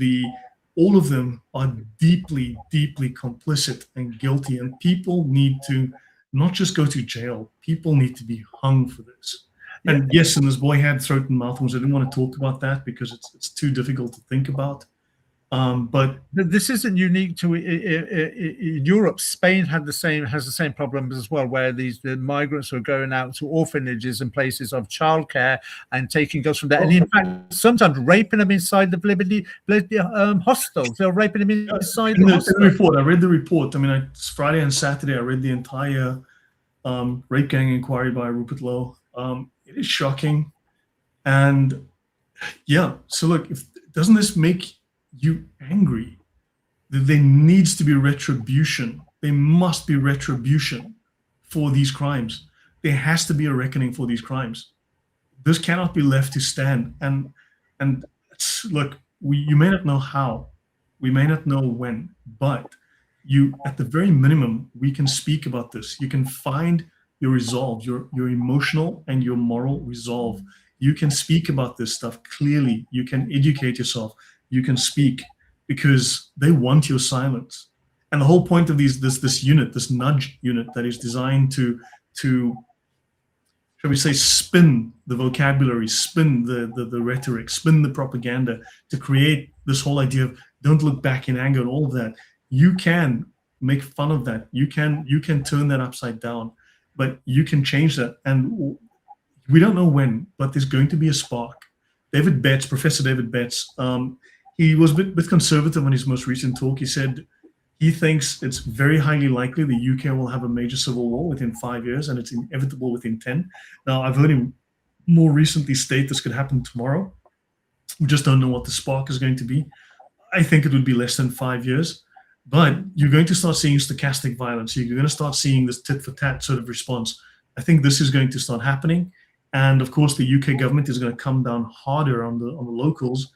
all of them are deeply, deeply complicit and guilty, and people need to not just go to jail. People need to be hung for this. And yes, and this boy had throat and mouth wounds. I didn't want to talk about that because it's too difficult to think about. But this isn't unique to Europe. Spain has the same problems as well, where the migrants are going out to orphanages and places of childcare and taking girls from there, and in fact sometimes raping them inside the hostels. They're raping them inside the hostel. I read the report. I mean, it's Friday and Saturday. I read the entire rape gang inquiry by Rupert Lowe. It is shocking, and so look, doesn't this make you angry? There needs to be retribution. There must be retribution for these crimes. There has to be a reckoning for these crimes. This cannot be left to stand. And look, you may not know how, we may not know when, but at the very minimum, we can speak about this. You can find your resolve, your emotional and your moral resolve. You can speak about this stuff clearly. You can educate yourself. You can speak, because they want your silence. And the whole point of this unit, this nudge unit that is designed to shall we say, spin the vocabulary, spin the rhetoric, spin the propaganda to create this whole idea of don't look back in anger and all of that. You can make fun of that. You can turn that upside down, but you can change that. And we don't know when, but there's going to be a spark. David Betts, Professor David Betts, he was a bit conservative on his most recent talk. He said he thinks it's very highly likely the UK will have a major civil war within 5 years, and it's inevitable within 10. Now, I've heard him more recently state this could happen tomorrow. We just don't know what the spark is going to be. I think it would be less than 5 years, but you're going to start seeing stochastic violence. You're going to start seeing this tit for tat sort of response. I think this is going to start happening. And of course, the UK government is going to come down harder on the locals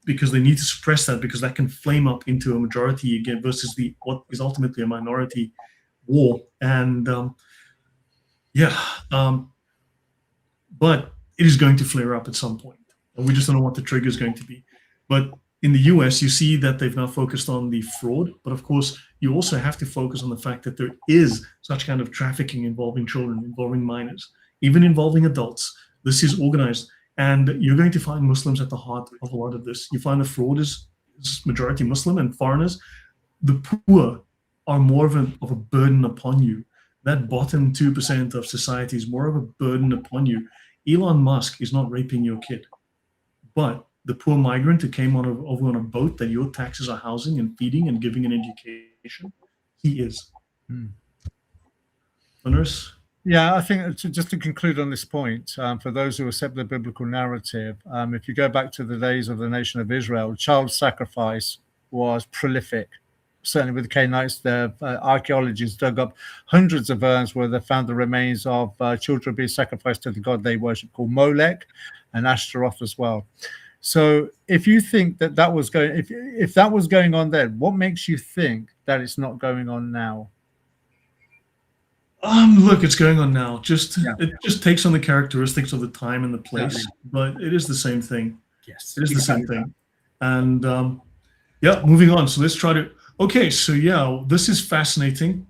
because they need to suppress that, because that can flame up into a majority again versus what is ultimately a minority war. And but it is going to flare up at some point. And we just don't know what the trigger is going to be. But in the US, you see that they've now focused on the fraud. But of course, you also have to focus on the fact that there is such kind of trafficking involving children, involving minors, even involving adults. This is organized. And you're going to find Muslims at the heart of a lot of this. You find the fraud is majority Muslim, and foreigners. The poor are more of a burden upon you. That bottom 2% of society is more of a burden upon you. Elon Musk is not raping your kid, but the poor migrant who came over on a boat that your taxes are housing and feeding and giving an education, he is. Thunderous? Yeah, I think just to conclude on this point, for those who accept the biblical narrative, if you go back to the days of the nation of Israel, child sacrifice was prolific. Certainly with the Canaanites, the archaeologists dug up hundreds of urns where they found the remains of children being sacrificed to the god they worship called Molech and Ashtaroth as well. So if you think that was going, if that was going on then, what makes you think that it's not going on now? Look, it's going on now. It just takes on the characteristics of the time and the place, but it is the same thing. Yes, it is the same thing. And moving on. So let's try to. Okay, so this is fascinating.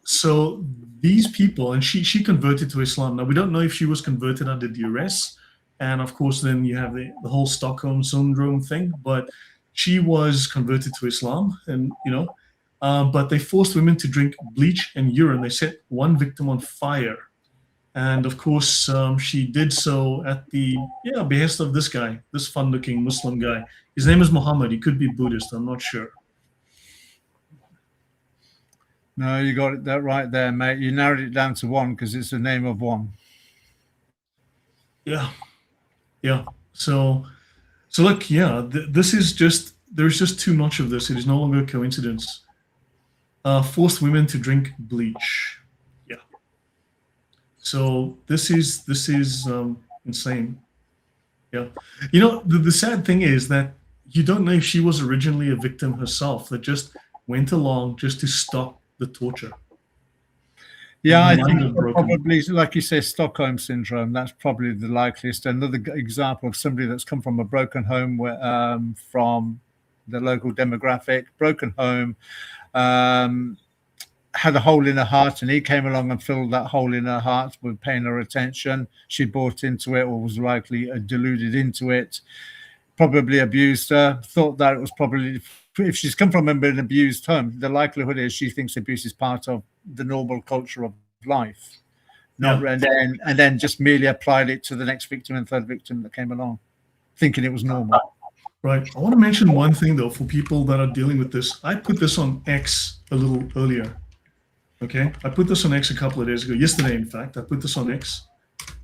So these people, and she converted to Islam. Now we don't know if she was converted under duress, and of course then you have the whole Stockholm syndrome thing. But she was converted to Islam, and but they forced women to drink bleach and urine. They set one victim on fire. And of course, she did so at the behest of this guy, this fun-looking Muslim guy. His name is Muhammad. He could be Buddhist. I'm not sure. No, you got that right there, mate. You narrowed it down to one because it's the name of one. Yeah. So look, this is there's just too much of this. It is no longer a coincidence. Forced women to drink bleach. Yeah. So this is insane. Yeah. The sad thing is that you don't know if she was originally a victim herself that just went along just to stop the torture. Yeah, I think probably, like you say, Stockholm syndrome. That's probably the likeliest. Another example of somebody that's come from a broken home, from the local demographic, broken home. Had a hole in her heart, and he came along and filled that hole in her heart with paying her attention. She bought into it, or was likely deluded into it, probably abused her, thought that it was probably, if she's come from an abused home, the likelihood is she thinks abuse is part of the normal culture of life. And then just merely applied it to the next victim and third victim that came along, thinking it was normal. Right. I want to mention one thing, though, for people that are dealing with this. I put this on X a little earlier. Okay. I put this on X a couple of days ago. Yesterday, in fact, I put this on X.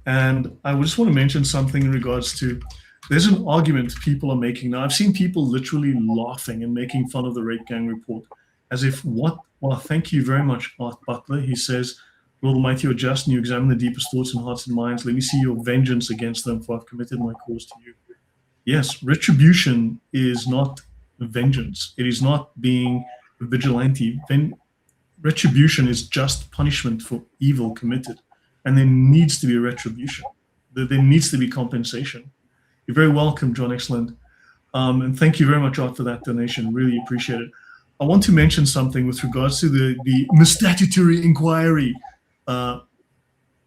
And I just want to mention something in regards to, there's an argument people are making. Now, I've seen people literally laughing and making fun of the rape gang report as if, well, thank you very much, Art Butler. He says, Lord Almighty, you are just, and you examine the deepest thoughts and hearts and minds. Let me see your vengeance against them, for I've committed my cause to you. Yes, retribution is not vengeance. It is not being a vigilante. Retribution is just punishment for evil committed. And there needs to be a retribution. There needs to be compensation. You're very welcome, John. Excellent. And thank you very much, Art, for that donation. Really appreciate it. I want to mention something with regards to the statutory inquiry.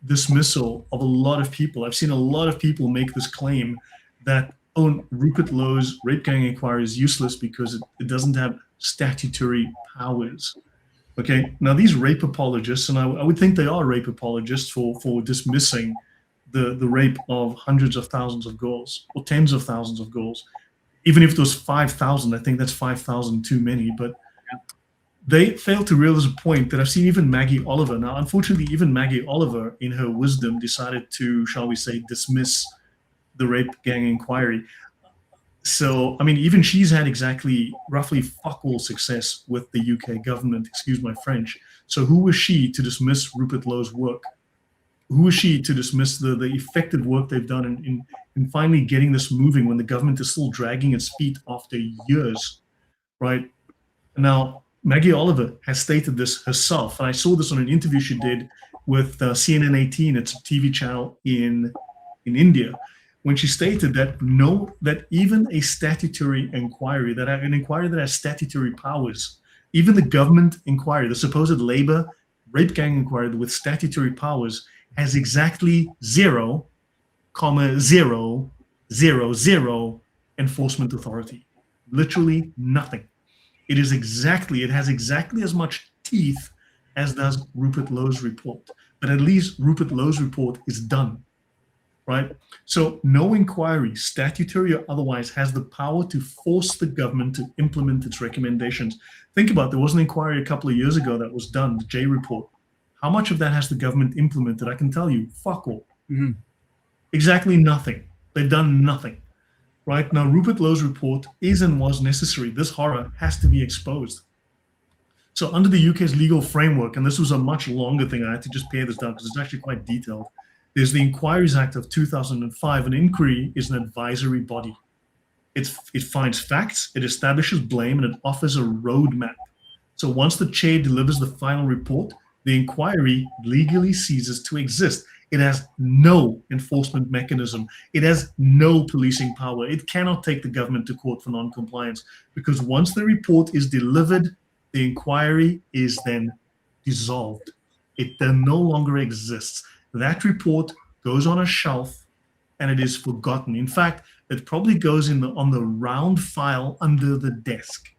dismissal of a lot of people. I've seen a lot of people make this claim that, oh, Rupert Lowe's rape gang inquiry is useless because it doesn't have statutory powers. Okay, now these rape apologists, and I would think they are rape apologists for dismissing the rape of hundreds of thousands of girls or tens of thousands of girls. Even if it was 5,000, I think that's 5,000 too many. But they fail to realize a point that I've seen even Maggie Oliver. Now, unfortunately, even Maggie Oliver, in her wisdom, decided to, shall we say, dismiss the rape gang inquiry. So, I mean, even she's had exactly roughly fuck all success with the UK government, excuse my French. So who was she to dismiss Rupert Lowe's work? Who is she to dismiss the effective work they've done in finally getting this moving when the government is still dragging its feet after years, right? Now, Maggie Oliver has stated this herself, and I saw this on an interview she did with CNN 18. It's a TV channel in India, when she stated that even a statutory inquiry, an inquiry that has statutory powers, even the government inquiry, the supposed Labour rape gang inquiry with statutory powers, has exactly 0,000 enforcement authority. Literally nothing. It has exactly as much teeth as does Rupert Lowe's report. But at least Rupert Lowe's report is done, right? So no inquiry, statutory or otherwise, has the power to force the government to implement its recommendations. Think about it. There was an inquiry a couple of years ago that was done, the J report. How much of that has the government implemented? I can tell you, fuck all. Mm-hmm. Exactly nothing. They've done nothing. Right now, Rupert Lowe's report is and was necessary. This horror has to be exposed. So under the UK's legal framework, and this was a much longer thing, I had to just pare this down because it's actually quite detailed. There's the Inquiries Act of 2005. An inquiry is an advisory body. It finds facts, it establishes blame, and it offers a roadmap. So once the chair delivers the final report, the inquiry legally ceases to exist. It has no enforcement mechanism. It has no policing power. It cannot take the government to court for non-compliance because once the report is delivered, the inquiry is then dissolved. It then no longer exists. That report goes on a shelf and it is forgotten. In fact, it probably goes on the round file under the desk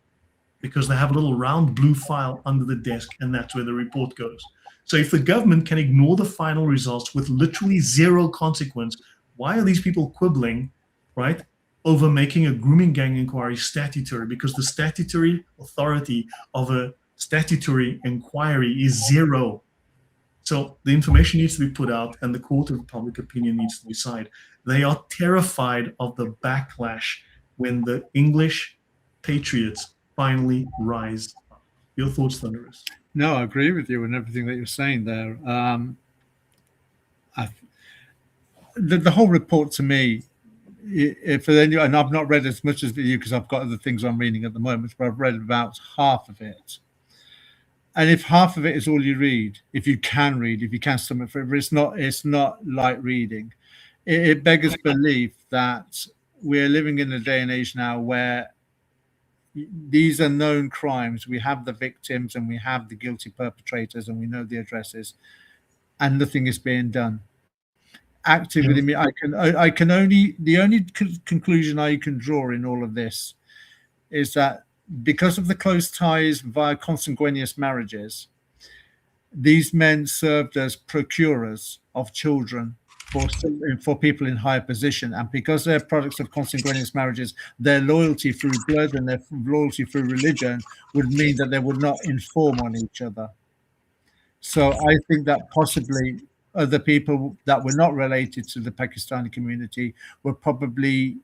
because they have a little round blue file under the desk and that's where the report goes. So if the government can ignore the final results with literally zero consequence, why are these people quibbling, right, over making a grooming gang inquiry statutory? Because the statutory authority of a statutory inquiry is zero. So the information needs to be put out and the court of public opinion needs to decide. They are terrified of the backlash when the English patriots finally rise up. Your thoughts, Thunderous? No, I agree with you and everything that you're saying there. The whole report to me, and I've not read as much as you because I've got other things I'm reading at the moment, but I've read about half of it. And if half of it is all you read, if you can stomach for it, it's not light reading. It beggars belief that we're living in a day and age now where these are known crimes. We have the victims and we have the guilty perpetrators and we know the addresses, and nothing is being done. Actively, the only conclusion I can draw in all of this is that because of the close ties via consanguineous marriages, these men served as procurers of children for people in higher position, and because they're products of consanguineous marriages, their loyalty through blood and their loyalty through religion would mean that they would not inform on each other. So I think that possibly other people that were not related to the Pakistani community were probably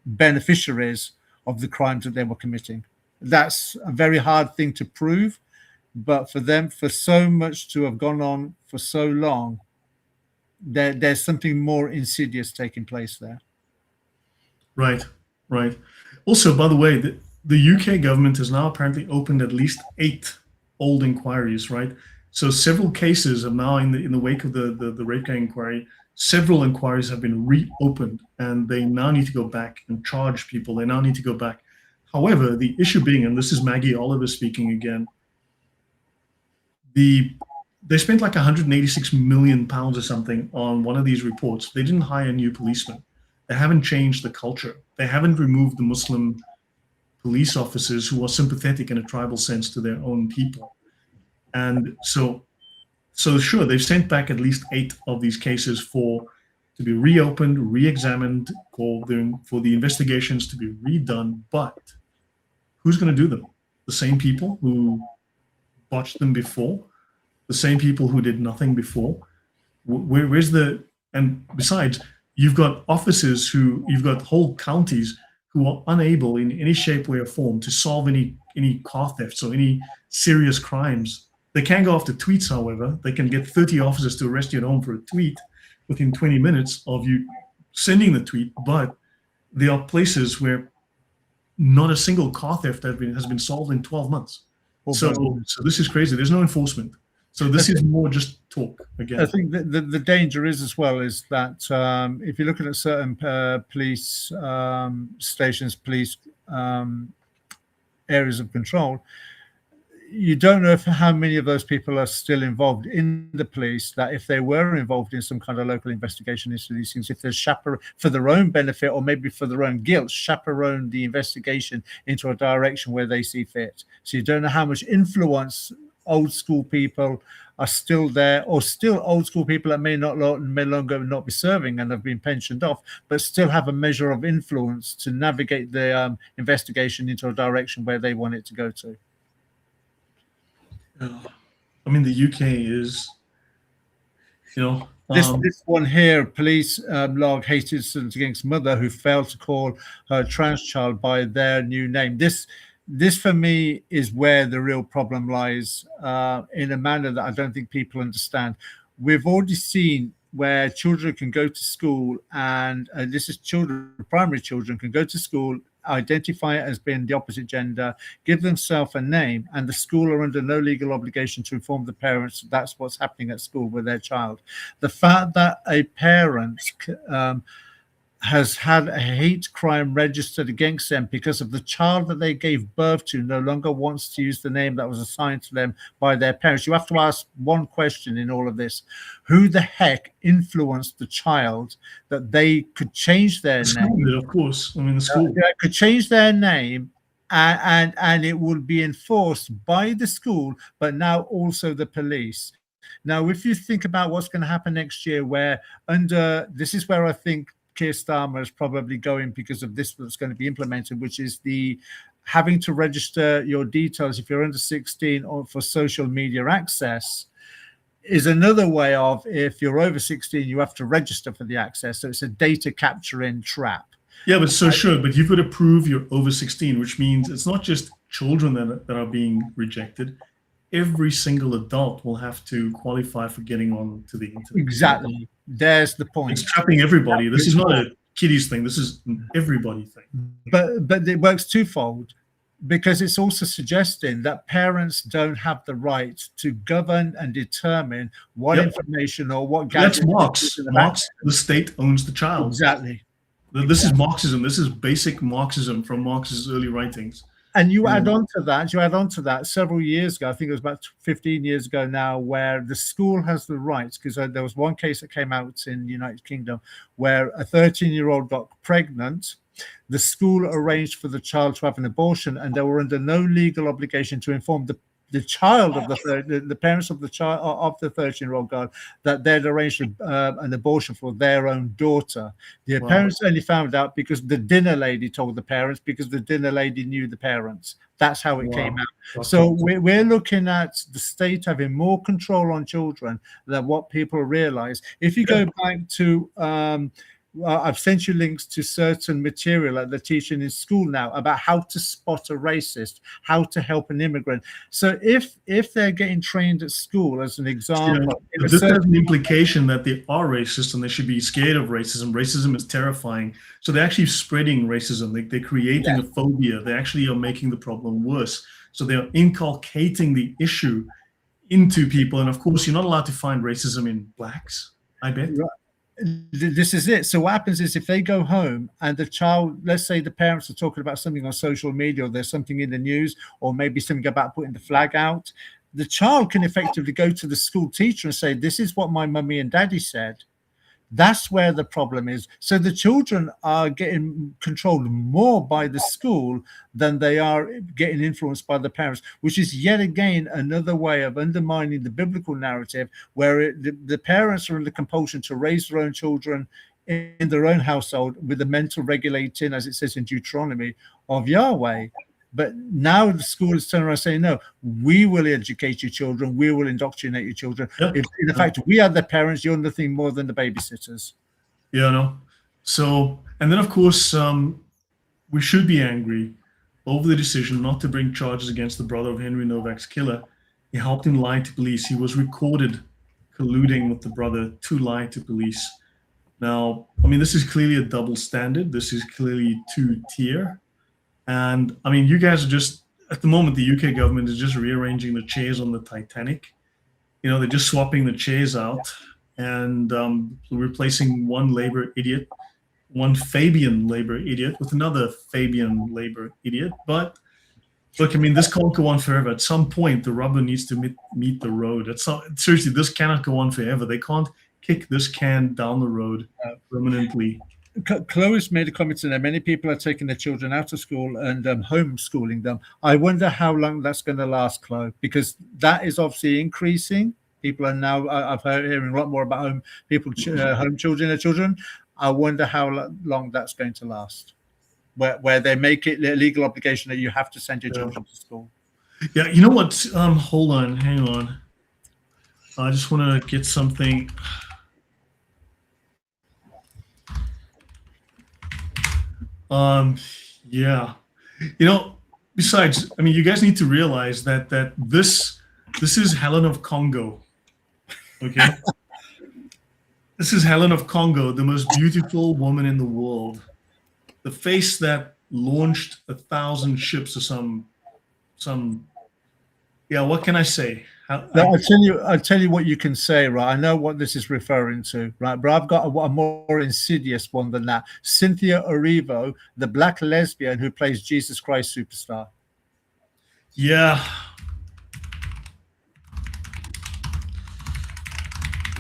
beneficiaries of the crimes that they were committing. That's a very hard thing to prove, but for so much to have gone on for so long, there's something more insidious taking place there. Right. Also, by the way, the UK government has now apparently opened at least 8 old inquiries, right? So several cases have now, in the wake of the rape gang inquiry, several inquiries have been reopened, and they now need to go back and charge people. They now need to go back. However, the issue being, and this is Maggie Oliver speaking again, the they spent like 186 million pounds or something on one of these reports. They didn't hire new policemen. They haven't changed the culture. They haven't removed the Muslim police officers who are sympathetic in a tribal sense to their own people. And so sure, they've sent back at least 8 of these cases to be reopened, re-examined, for the investigations to be redone. But who's going to do them? The same people who botched them before, the same people who did nothing before. And besides, you've got you've got whole counties who are unable in any shape, way, or form to solve any car thefts or any serious crimes. They can go after tweets, however. They can get 30 officers to arrest you at home for a tweet within 20 minutes of you sending the tweet. But there are places where not a single car theft has been solved in 12 months. So this is crazy. There's no enforcement. So this is more just talk again. I think the danger is as well is that if you're looking at certain police stations, police areas of control, you don't know how many of those people are still involved in the police, that if they were involved in some kind of local investigation into these things, if there's for their own benefit or maybe for their own guilt, chaperone the investigation into a direction where they see fit. So you don't know how much influence old school people are still there, or still old school people that may longer not be serving and have been pensioned off, but still have a measure of influence to navigate the investigation into a direction where they want it to go to. I mean, the UK is, this one here, police log hate incident against mother who failed to call her trans child by their new name. This for me is where the real problem lies, in a manner that I don't think people understand. We've already seen where children can go to school, and this is children, primary children can go to school, identify it as being the opposite gender, give themselves a name, and the school are under no legal obligation to inform the parents that's what's happening at school with their child. The fact that a parent has had a hate crime registered against them because of the child that they gave birth to no longer wants to use the name that was assigned to them by their parents. You have to ask one question in all of this: who the heck influenced the child that they could change their name? Of course, I mean the school could change their name, and it would be enforced by the school, but now also the police. Now, if you think about what's going to happen next year, where this is where I think Keir Starmer is probably going because of this that's going to be implemented, which is the having to register your details if you're under 16 or for social media access is another way of, if you're over 16, you have to register for the access. So it's a data capturing trap. Yeah, but but you've got to prove you're over 16, which means it's not just children that are being rejected. Every single adult will have to qualify for getting on to the internet. Exactly. There's the point. It's trapping everybody. This is not a kiddies thing. This is an everybody thing. But it works twofold, because it's also suggesting that parents don't have the right to govern and determine what information or what gadgets. That's Marx. Marx, the state owns the child. Exactly. This is Marxism. This is basic Marxism from Marx's early writings. And you add on to that several years ago, I think it was about 15 years ago now, where the school has the rights, because there was one case that came out in the United Kingdom where a 13-year-old got pregnant. The school arranged for the child to have an abortion, and they were under no legal obligation to inform the child of the parents of the child of the 13-year-old girl that they'd arranged an abortion for their own daughter. The parents only found out because the dinner lady told the parents, because the dinner lady knew the parents. That's how it came out. So we're looking at the state having more control on children than what people realize. If you go back to I've sent you links to certain material that they're teaching in school now about how to spot a racist, how to help an immigrant. So if they're getting trained at school, as an example, this has an implication that they are racist and they should be scared of racism. Racism is terrifying. So they're actually spreading racism. They're creating a phobia. They actually are making the problem worse. So they're inculcating the issue into people. And of course, you're not allowed to find racism in blacks, I bet. Right. This is it. So what happens is, if they go home and the child, let's say the parents are talking about something on social media, or there's something in the news, or maybe something about putting the flag out, the child can effectively go to the school teacher and say, this is what my mummy and daddy said. That's where the problem is. So the children are getting controlled more by the school than they are getting influenced by the parents, which is yet again another way of undermining the biblical narrative, where the parents are under compulsion to raise their own children in their own household with the mental regulating, as it says in Deuteronomy, of Yahweh. But now the school is turning around saying, no, we will educate your children. We will indoctrinate your children. Yep. In fact, we are the parents. You're nothing more than the babysitters. Yeah, no. So, and then of course, we should be angry over the decision not to bring charges against the brother of Henry Novak's killer. He helped him lie to police. He was recorded colluding with the brother to lie to police. Now, I mean, this is clearly a double standard. This is clearly two-tier. And I mean, you guys are just, at the moment, the UK government is just rearranging the chairs on the Titanic. You know, they're just swapping the chairs out and replacing one Labour idiot, one Fabian Labour idiot with another Fabian Labour idiot. But look, I mean, this can't go on forever. At some point, the rubber needs to meet the road. Seriously, this cannot go on forever. They can't kick this can down the road permanently. Chloe's made a comment in there. Many people are taking their children out of school and homeschooling them. I wonder how long that's going to last, Chloe, because that is obviously increasing. People are now, I've hearing a lot more about home children, their children. I wonder how long that's going to last, where they make it a legal obligation that you have to send your children to school. Yeah, you know what? Hold on, hang on. I just want to get something. Yeah, you know, besides, I mean, you guys need to realize that this is Helen of Congo, okay? This is Helen of Congo, the most beautiful woman in the world, the face that launched 1,000 ships or some. Yeah, what can I say? I'll tell you what you can say, right? I know what this is referring to, right? But I've got a more insidious one than that. Cynthia Erivo, the black lesbian who plays Jesus Christ Superstar. Yeah.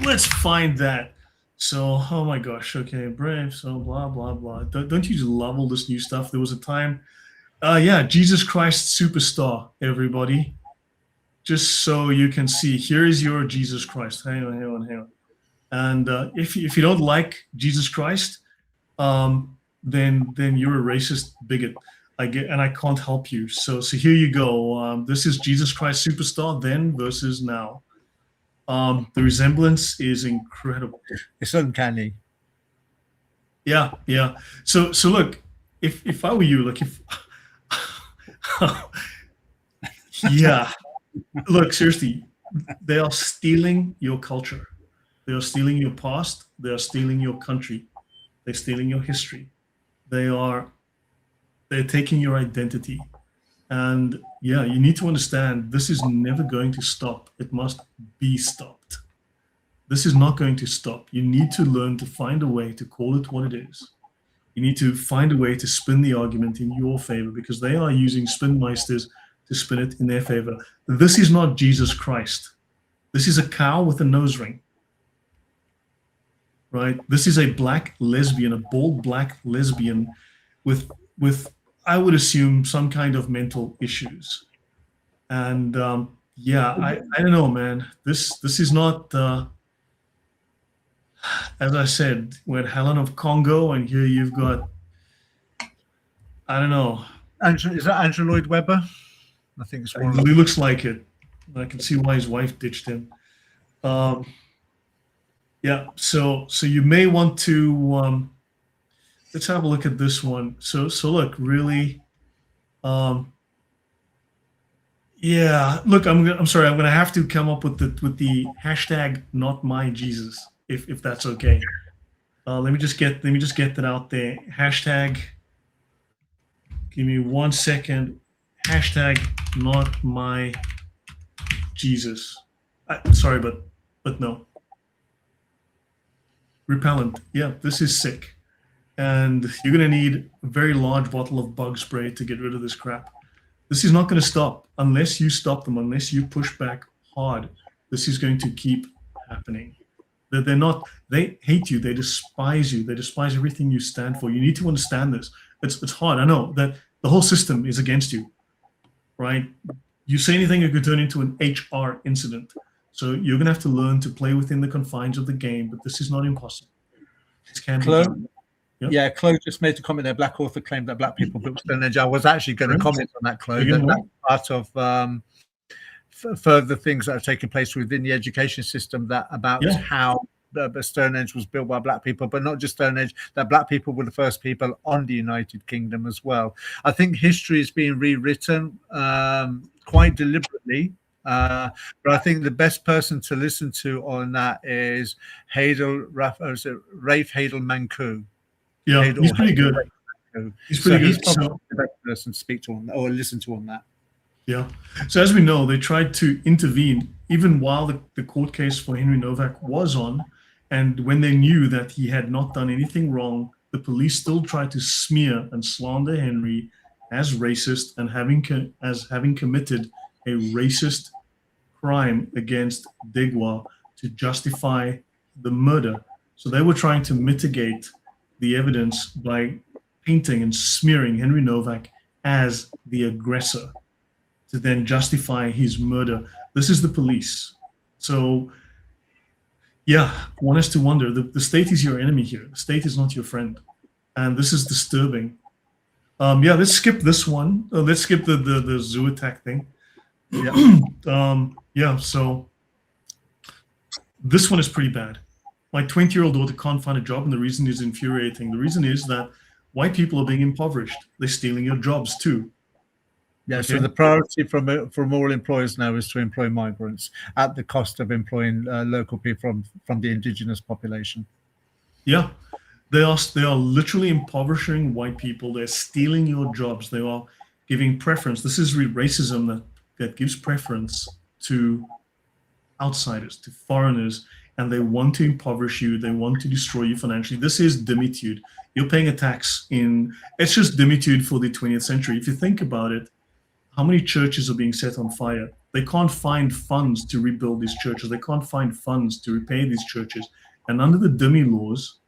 Let's find that. So, oh my gosh, okay, brave, so blah, blah, blah. Don't you just love all this new stuff? There was a time, yeah, Jesus Christ Superstar, everybody. Just so you can see, here is your Jesus Christ. Hang on. And if you don't like Jesus Christ, then you're a racist bigot. I can't help you. So here you go. This is Jesus Christ Superstar then versus now. The resemblance is incredible. It's uncanny. Yeah. So look, if I were you, look, if yeah. Look, seriously, they are stealing your culture. They are stealing your past. They are stealing your country. They're stealing your history. They're taking your identity. And yeah, you need to understand this is never going to stop. It must be stopped. This is not going to stop. You need to learn to find a way to call it what it is. You need to find a way to spin the argument in your favor, because they are using spinmeisters to spin it in their favor. This is not Jesus Christ. This is a cow with a nose ring, right? This is a black lesbian, a bold black lesbian with I would assume some kind of mental issues. And yeah, I don't know, man. This is not, as I said, we had Helen of Congo, and here you've got, I don't know. Is that Andrew Lloyd Webber? I think it's one. He looks like it. I can see why his wife ditched him. Yeah, so you may want to let's have a look at this one. So look, really, yeah. Look, I'm sorry. I'm gonna have to come up with the hashtag not my Jesus, if that's okay. Let me just get that out there. Hashtag. Give me 1 second. Hashtag not my Jesus. Sorry, but no. Repellent. Yeah, this is sick. And you're going to need a very large bottle of bug spray to get rid of this crap. This is not going to stop unless you stop them, unless you push back hard. This is going to keep happening. They're not, they hate you, they despise you, they despise everything you stand for. You need to understand this. It's hard. I know that the whole system is against you, right? You say anything, it could turn into an HR incident. So you're going to have to learn to play within the confines of the game, but this is not impossible. This can be done. Yep. Yeah, Chloe just made a comment there. Black author claimed that black people built Stonehenge. I was actually going to comment on that, Chloe. That's part of further things that are taking place within the education system about how the Stonehenge was built by black people, but not just Stonehenge, that black people were the first people on the United Kingdom as well. I think history is being rewritten quite deliberately. But I think the best person to listen to on that is Rafe Hadel Manku. Yeah, he's pretty good. He's pretty good. He's probably the best person to speak to on or listen to on that. Yeah. So as we know, they tried to intervene even while the court case for Henry Novak was on. And when they knew that he had not done anything wrong, the police still tried to smear and slander Henry as racist and having committed a racist crime against Degwa to justify the murder. So they were trying to mitigate the evidence by painting and smearing Henry Novak as the aggressor to then justify his murder. This is the police. So, yeah, one has to wonder, the state is your enemy here. The state is not your friend. And this is disturbing. Yeah, let's skip this one. Let's skip the zoo attack thing. Yeah. So this one is pretty bad. My 20-year-old daughter can't find a job, and the reason is infuriating. The reason is that white people are being impoverished. They're stealing your jobs too. Yeah, okay. So the priority from all employers now is to employ migrants at the cost of employing local people from the indigenous population. Yeah, they are literally impoverishing white people. They're stealing your jobs. They are giving preference. This is racism that gives preference to outsiders, to foreigners, and they want to impoverish you. They want to destroy you financially. This is dimitude. You're paying a tax it's just dimitude for the 20th century. If you think about it, how many churches are being set on fire? They can't find funds to rebuild these churches. They can't find funds to repair these churches. And under the dhimmi laws,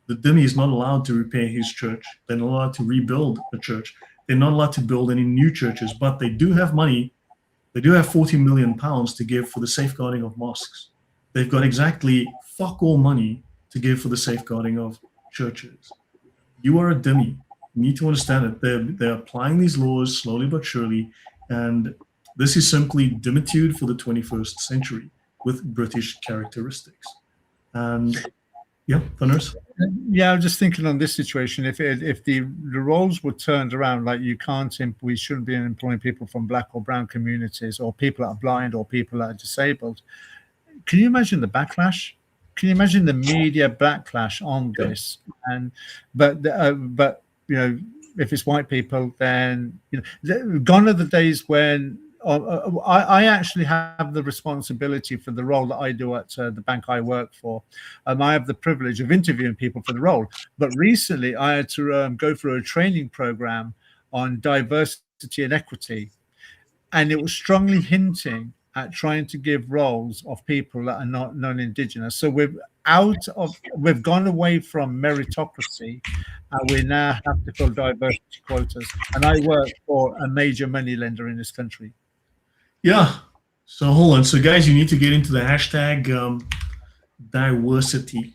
the dhimmi is not allowed to repair his church. They're not allowed to rebuild a church. They're not allowed to build any new churches, but they do have money. They do have 40 million pounds to give for the safeguarding of mosques. They've got exactly fuck all money to give for the safeguarding of churches. You are a dhimmi. You need to understand that they're applying these laws slowly but surely, and this is simply dimitude for the 21st century with British characteristics. And yeah, Thunderous? Yeah, I'm just thinking on this situation, if the roles were turned around, like we shouldn't be employing people from black or brown communities, or people that are blind, or people that are disabled. Can you imagine the backlash? Can you imagine the media backlash on this? But you know, if it's white people, then gone are the days when I actually have the responsibility for the role that I do at the bank I work for. I have the privilege of interviewing people for the role. But recently, I had to go through a training program on diversity and equity, and it was strongly hinting at trying to give roles of people that are not non-Indigenous. So we've gone away from meritocracy, and we now have to fill diversity quotas. And I work for a major money lender in this country. Yeah. So hold on. So guys, you need to get into the hashtag diversity.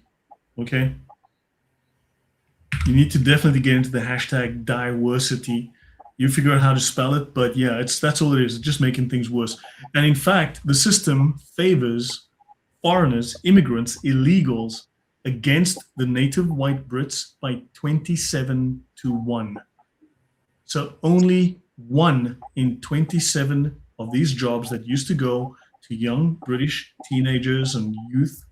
Okay. You need to definitely get into the hashtag diversity. You figure out how to spell it, but yeah, that's all it is. It's just making things worse. And in fact, the system favors foreigners, immigrants, illegals against the native white Brits by 27-1. So only 1 in 27 of these jobs that used to go to young British teenagers and youth,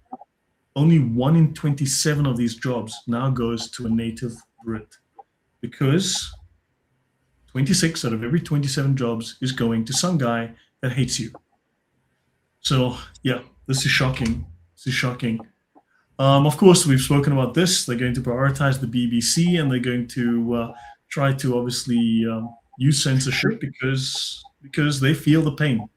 only 1 in 27 of these jobs now goes to a native Brit, because 26 out of every 27 jobs is going to some guy that hates you. So yeah, this is shocking. This is shocking. Of course, we've spoken about this. They're going to prioritize the BBC, and they're going to try to obviously use censorship because they feel the pain.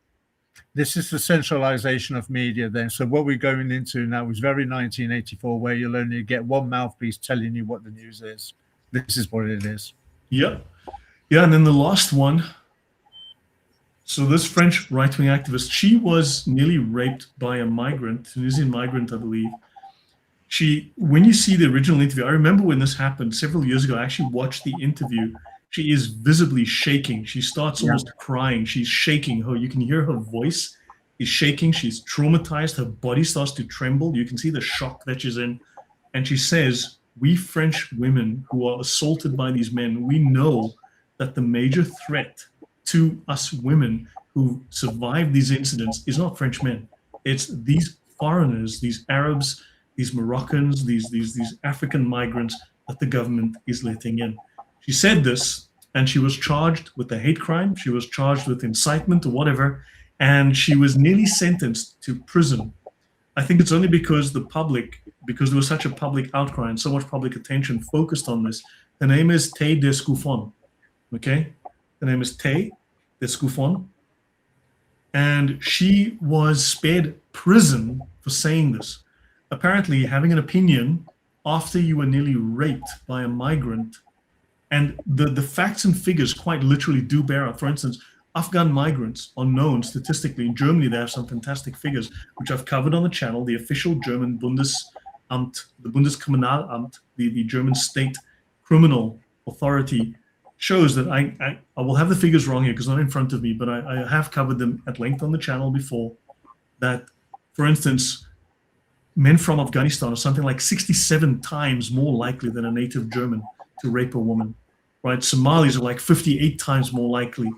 This is the centralization of media then. So what we're going into now is very 1984, where you'll only get one mouthpiece telling you what the news is. This is what it is. Yeah. Yeah. And then the last one. So this French right-wing activist, she was nearly raped by a migrant, Tunisian migrant, I believe. When you see the original interview, I remember when this happened several years ago, I actually watched the interview. She is visibly shaking. She starts almost crying. She's shaking. You can hear her voice is shaking. She's traumatized. Her body starts to tremble. You can see the shock that she's in. And she says, we French women who are assaulted by these men, we know that the major threat to us women who survived these incidents is not French men. It's these foreigners, these Arabs, these Moroccans, these African migrants that the government is letting in. She said this, and she was charged with a hate crime. She was charged with incitement or whatever, and she was nearly sentenced to prison. I think it's only because because there was such a public outcry and so much public attention focused on this. Her name is Tay Descoufon. Okay? Her name is Tay Descoufon. And she was spared prison for saying this. Apparently, having an opinion after you were nearly raped by a migrant, and the facts and figures quite literally do bear out. For instance, Afghan migrants are known statistically. In Germany, they have some fantastic figures, which I've covered on the channel. The official German Bundesamt, the Bundeskriminalamt, the German state criminal authority, shows that I will have the figures wrong here because not in front of me, but I have covered them at length on the channel before. That, for instance, men from Afghanistan are something like 67 times more likely than a native German to rape a woman, right? Somalis are like 58 times more likely.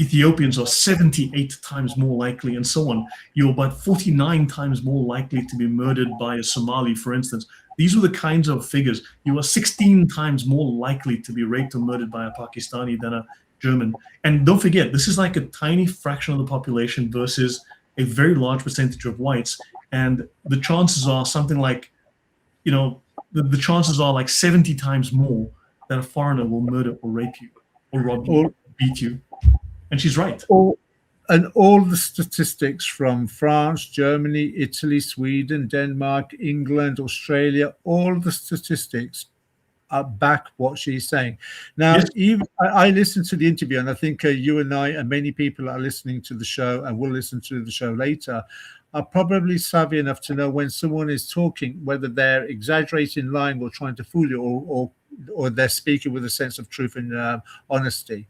Ethiopians are 78 times more likely, and so on. You're about 49 times more likely to be murdered by a Somali, for instance. These are the kinds of figures. You are 16 times more likely to be raped or murdered by a Pakistani than a German. And don't forget, this is like a tiny fraction of the population versus a very large percentage of whites. And the chances are something like, the chances are like 70 times more that a foreigner will murder or rape you or rob you or beat you. And she's right. All the statistics from France, Germany, Italy, Sweden, Denmark, England, Australia, all the statistics back what she's saying. Now, yes. Even I listened to the interview, and I think you and I and many people are listening to the show and will listen to the show later, are probably savvy enough to know when someone is talking, whether they're exaggerating, lying, or trying to fool you, or they're speaking with a sense of truth and honesty.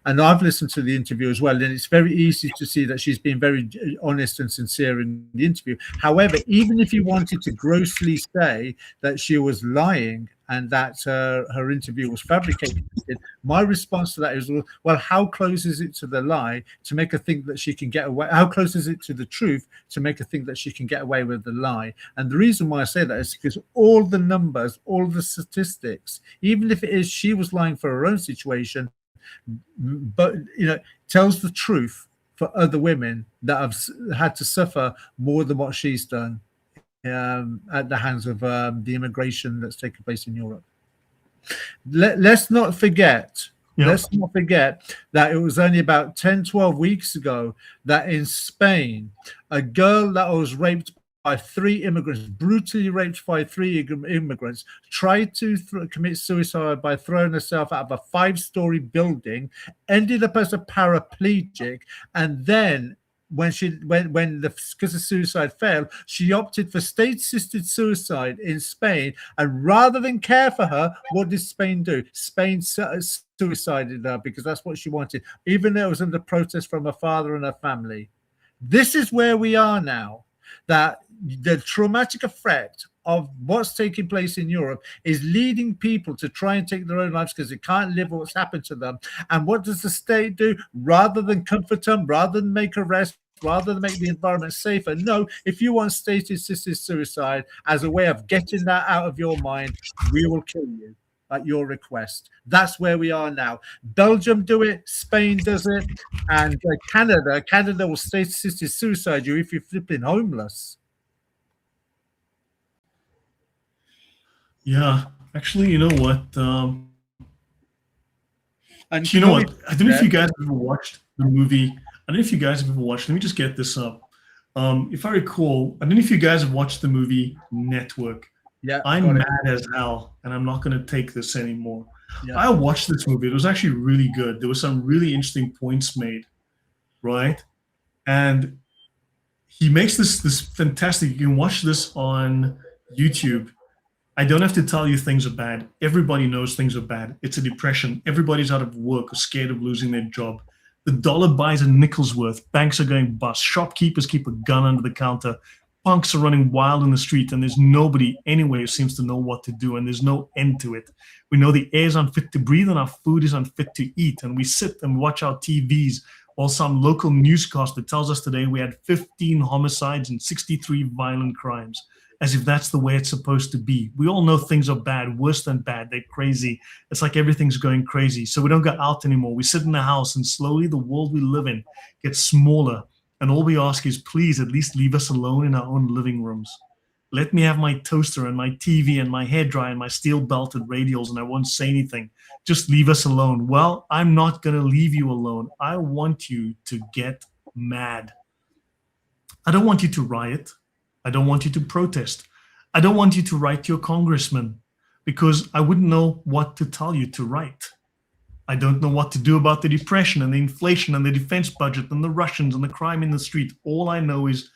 And I've listened to the interview as well, and it's very easy to see that she's been very honest and sincere in the interview. However, even if you wanted to grossly say that she was lying and that her interview was fabricated, my response to that is, well, how close is it to the lie to make her think that she can get away? How close is it to the truth to make her think that she can get away with the lie? And the reason why I say that is because all the numbers, all the statistics, even if it is she was lying for her own situation, but tells the truth for other women that have had to suffer more than what she's done at the hands of the immigration that's taken place in Europe. Let's not forget. Yep. Let's not forget that it was only about 10, 12 weeks ago that in Spain, a girl that was raped by 3 immigrants, brutally raped by 3 immigrants, tried to commit suicide by throwing herself out of a 5-story building, ended up as a paraplegic, and then because the suicide failed, she opted for state-assisted suicide in Spain. And rather than care for her, what did Spain do? Spain suicided her because that's what she wanted, even though it was under protest from her father and her family. This is where we are now. That the traumatic effect of what's taking place in Europe is leading people to try and take their own lives because they can't live with what's happened to them. And what does the state do? Rather than comfort them, rather than make arrests, rather than make the environment safer, no, if you want state-assisted suicide as a way of getting that out of your mind, we will kill you at your request. That's where we are now. Belgium do it, Spain does it, and Canada will state-assisted suicide you if you're flipping homeless. Yeah, actually, you know what? And You can know only what? I don't know if you guys have ever watched the movie. I don't know if you guys have ever watched. Let me just get this up. If I recall, I don't know if you guys have watched the movie Network. yeah, I'm got it. mad as hell, and I'm not going to take this anymore. Yeah, I watched this movie. It was actually really good. There were some really interesting points made, right? And he makes this fantastic. You can watch this on YouTube. I don't have to tell you things are bad. Everybody knows things are bad. It's a depression. Everybody's out of work or scared of losing their job. The dollar buys a nickel's worth. Banks are going bust. Shopkeepers keep a gun under the counter. Punks are running wild in the street, and there's nobody anywhere who seems to know what to do, and there's no end to it. We know the air is unfit to breathe, and our food is unfit to eat, and we sit and watch our TVs while some local newscaster tells us today we had 15 homicides and 63 violent crimes, as if that's the way it's supposed to be. We all know things are bad, worse than bad. They're crazy. It's like everything's going crazy. So we don't go out anymore. We sit in the house, and slowly the world we live in gets smaller. And all we ask is, please, at least leave us alone in our own living rooms. Let me have my toaster and my TV and my hairdryer and my steel-belted radials, and I won't say anything. Just leave us alone. Well, I'm not going to leave you alone. I want you to get mad. I don't want you to riot. I don't want you to protest. I don't want you to write your congressman, because I wouldn't know what to tell you to write. I don't know what to do about the depression and the inflation and the defense budget and the Russians and the crime in the street. All I know is,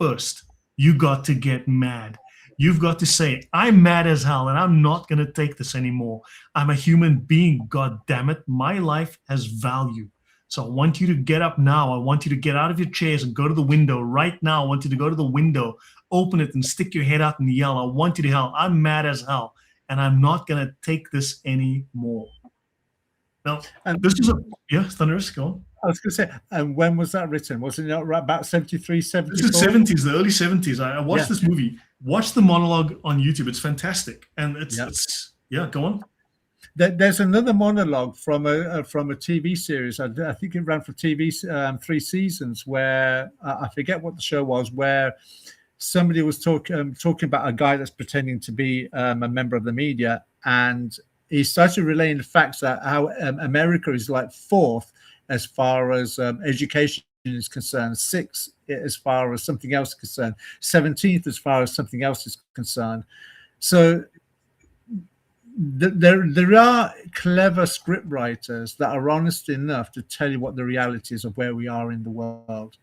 first, you got to get mad. You've got to say, I'm mad as hell and I'm not going to take this anymore. I'm a human being, God damn it. My life has value. So I want you to get up now. I want you to get out of your chairs and go to the window right now. I want you to go to the window, open it, and stick your head out and yell. I want you to yell, I'm mad as hell, and I'm not going to take this anymore. Now, and this is Thunderous, go on. I was going to say, and when was that written? Wasn't it right about 73, 74? This is 70s, the early 70s. I watched this movie. Watch the monologue on YouTube. It's fantastic. And it's go on. There's another monologue from a TV series. I think it ran for TV 3 seasons, where I forget what the show was, where somebody was talking about a guy that's pretending to be a member of the media, and he started relaying the facts that how America is like 4th as far as education is concerned, 6th as far as something else is concerned, 17th as far as something else is concerned. So there are clever script writers that are honest enough to tell you what the reality is of where we are in the world.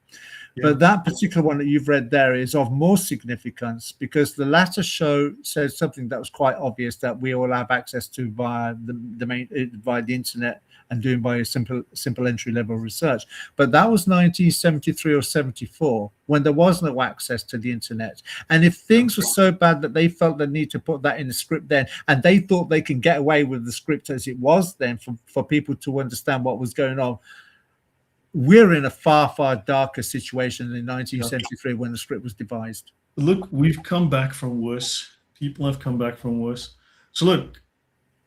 Yeah. But that particular one that you've read there is of more significance, because the latter show says something that was quite obvious, that we all have access to via the internet and doing by a simple entry level research. But that was 1973 or 74, when there was no access to the internet. And if things were so bad that they felt the need to put that in the script then, and they thought they can get away with the script as it was then for people to understand what was going on, we're in a far, far darker situation in 1973 when the script was devised. Look, we've come back from worse. People have come back from worse. So look,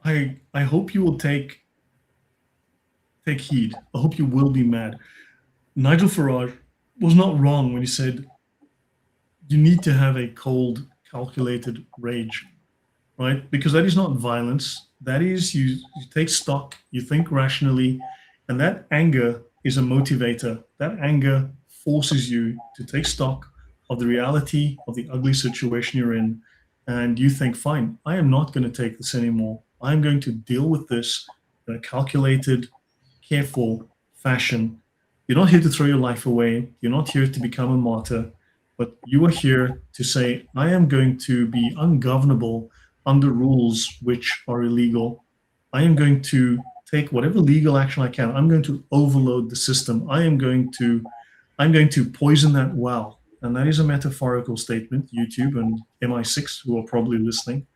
I hope you will take heed. I hope you will be mad. Nigel Farage was not wrong when he said you need to have a cold, calculated rage, right? Because that is not violence. That is you take stock, you think rationally, and that anger is a motivator. That anger forces you to take stock of the reality of the ugly situation you're in, and you think, fine, I am not going to take this anymore. I'm going to deal with this in a calculated, careful fashion. You're not here to throw your life away. You're not here to become a martyr, but you are here to say, I am going to be ungovernable under rules which are illegal. I am going to take whatever legal action I can. I'm going to overload the system. I'm going to poison that well. And that is a metaphorical statement, YouTube and MI6, who are probably listening.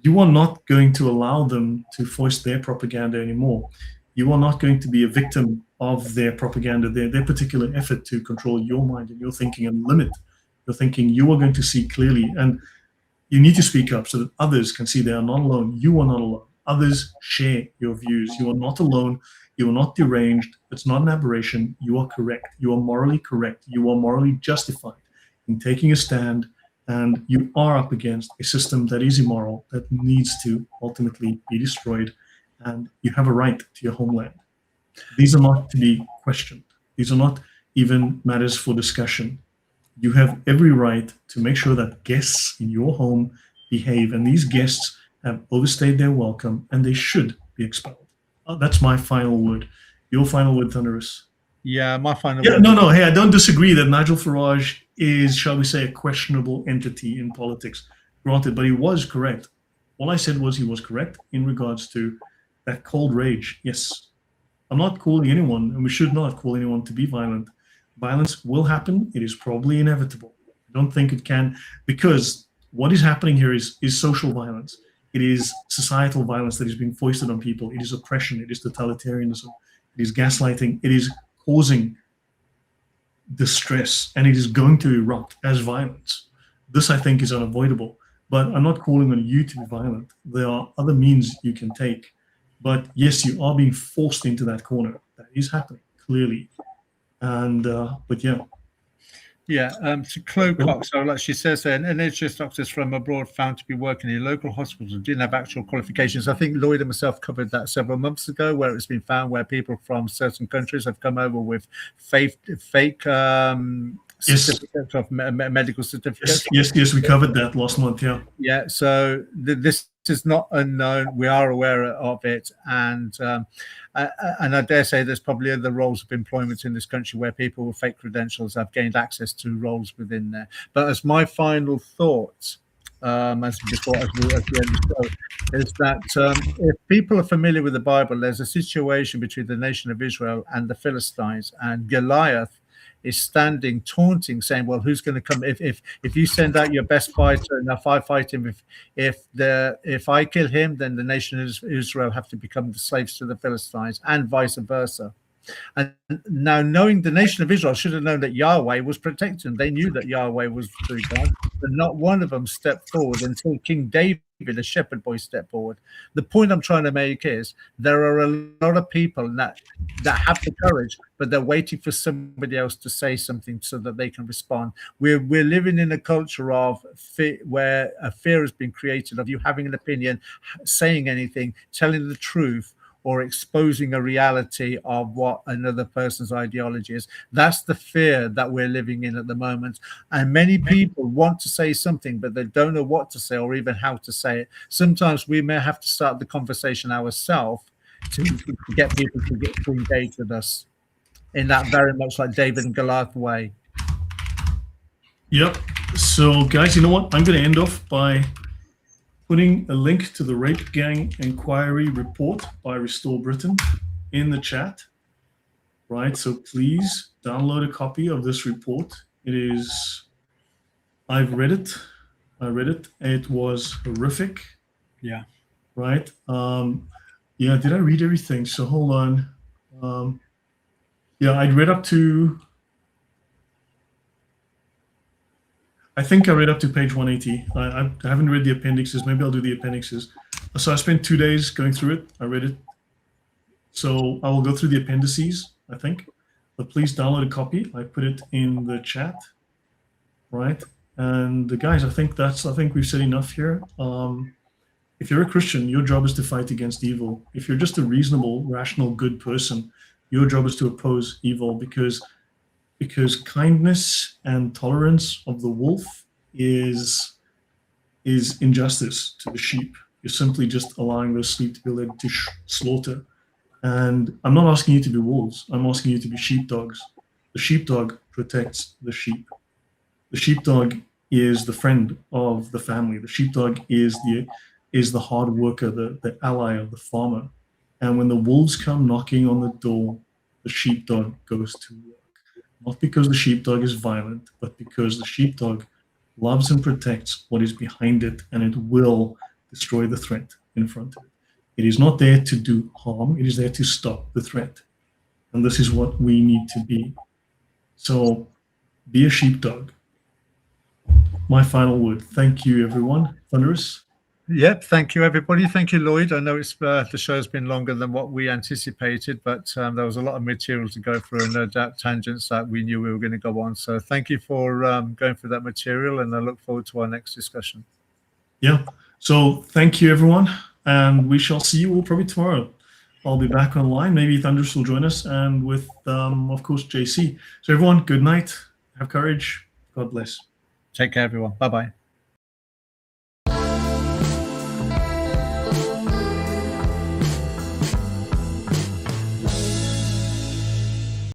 You are not going to allow them to foist their propaganda anymore. You are not going to be a victim of their propaganda, their particular effort to control your mind and your thinking and limit your thinking. You are going to see clearly, and you need to speak up so that others can see they are not alone. You are not alone. Others share your views. You are not alone. You are not deranged. It's not an aberration. You are correct. You are morally correct. You are morally justified in taking a stand, and you are up against a system that is immoral, that needs to ultimately be destroyed. and you have a right to your homeland. These are not to be questioned. These are not even matters for discussion. You have every right to make sure that guests in your home behave, and these guests have overstayed their welcome, and they should be expelled. That's my final word. Your final word, Thunderous. Yeah, my final Yeah, word. no. Hey, I don't disagree that Nigel Farage is, shall we say, a questionable entity in politics. Granted, but he was correct. All I said was he was correct in regards to that cold rage. Yes, I'm not calling anyone, and we should not call anyone to be violent. Violence will happen. It is probably inevitable. I don't think it can, because what is happening here is social violence. It is societal violence that is being foisted on people. It is oppression. It is totalitarianism. It is gaslighting. It is causing distress, and it is going to erupt as violence. This, I think, is unavoidable. But I'm not calling on you to be violent. There are other means you can take. But yes, you are being forced into that corner. That is happening, clearly. And, but yeah. Yeah, to Chloe Cox, so like she says there, NHS doctors from abroad found to be working in local hospitals who didn't have actual qualifications. I think Lloyd and myself covered that several months ago, where it's been found where people from certain countries have come over with fake certificates of medical certificates. Yes, we covered that last month, yeah. Yeah, so this is not unknown. We are aware of it, and I dare say there's probably other roles of employment in this country where people with fake credentials have gained access to roles within there. But as my final thought, as we end the show, is that if people are familiar with the Bible, there's a situation between the nation of Israel and the Philistines, and Goliath is standing taunting, saying, well, who's going to come if you send out your best fighter and if I fight him, if I kill him, then the nation of Israel have to become the slaves to the Philistines, and vice versa. And now, knowing the nation of Israel should have known that Yahweh was protecting them. They knew that Yahweh was the God, but not one of them stepped forward until King David, a shepherd boy, stepped forward. The point I'm trying to make is there are a lot of people that have the courage, but they're waiting for somebody else to say something so that they can respond. We're living in a culture of fear, where a fear has been created of you having an opinion, saying anything, telling the truth, or exposing a reality of what another person's ideology is. That's the fear that we're living in at the moment. And many people want to say something, but they don't know what to say or even how to say it. Sometimes we may have to start the conversation ourselves to get people to engage with us in that very much like David and Goliath way. Yep. So, guys, you know what? I'm going to end off by putting a link to the Rape Gang Inquiry Report by Restore Britain in the chat, right? So please download a copy of this report. I've read it. It was horrific. Yeah. Right? Yeah, did I read everything? So hold on. Yeah, I'd read up to, I think I read up to page 180. I haven't read the appendixes. Maybe I'll do the appendixes. So I spent 2 days going through it. I read it. So I will go through the appendices, I think. But please download a copy. I put it in the chat, right? And guys, I think we've said enough here. If you're a Christian, your job is to fight against evil. If you're just a reasonable, rational, good person, your job is to oppose evil, because kindness and tolerance of the wolf is injustice to the sheep. You're simply just allowing those sheep to be led to slaughter. And I'm not asking you to be wolves. I'm asking you to be sheepdogs. The sheepdog protects the sheep. The sheepdog is the friend of the family. The sheepdog is the hard worker, the ally of the farmer. And when the wolves come knocking on the door, the sheepdog goes to work. Not because the sheepdog is violent, but because the sheepdog loves and protects what is behind it, and it will destroy the threat in front of it. It is not there to do harm. It is there to stop the threat. And this is what we need to be. So be a sheepdog. My final word. Thank you, everyone. Thunderous. Yep, thank you, everybody. Thank you, Lloyd. I know it's the show's been longer than what we anticipated, but there was a lot of material to go through, and no doubt tangents that we knew we were going to go on. So thank you for going through that material, and I look forward to our next discussion. Yeah. So thank you, everyone. and we shall see you all probably tomorrow. I'll be back online. Maybe Thunderous will join us, and with, of course, JC. So everyone, good night. Have courage. God bless. Take care, everyone. Bye-bye.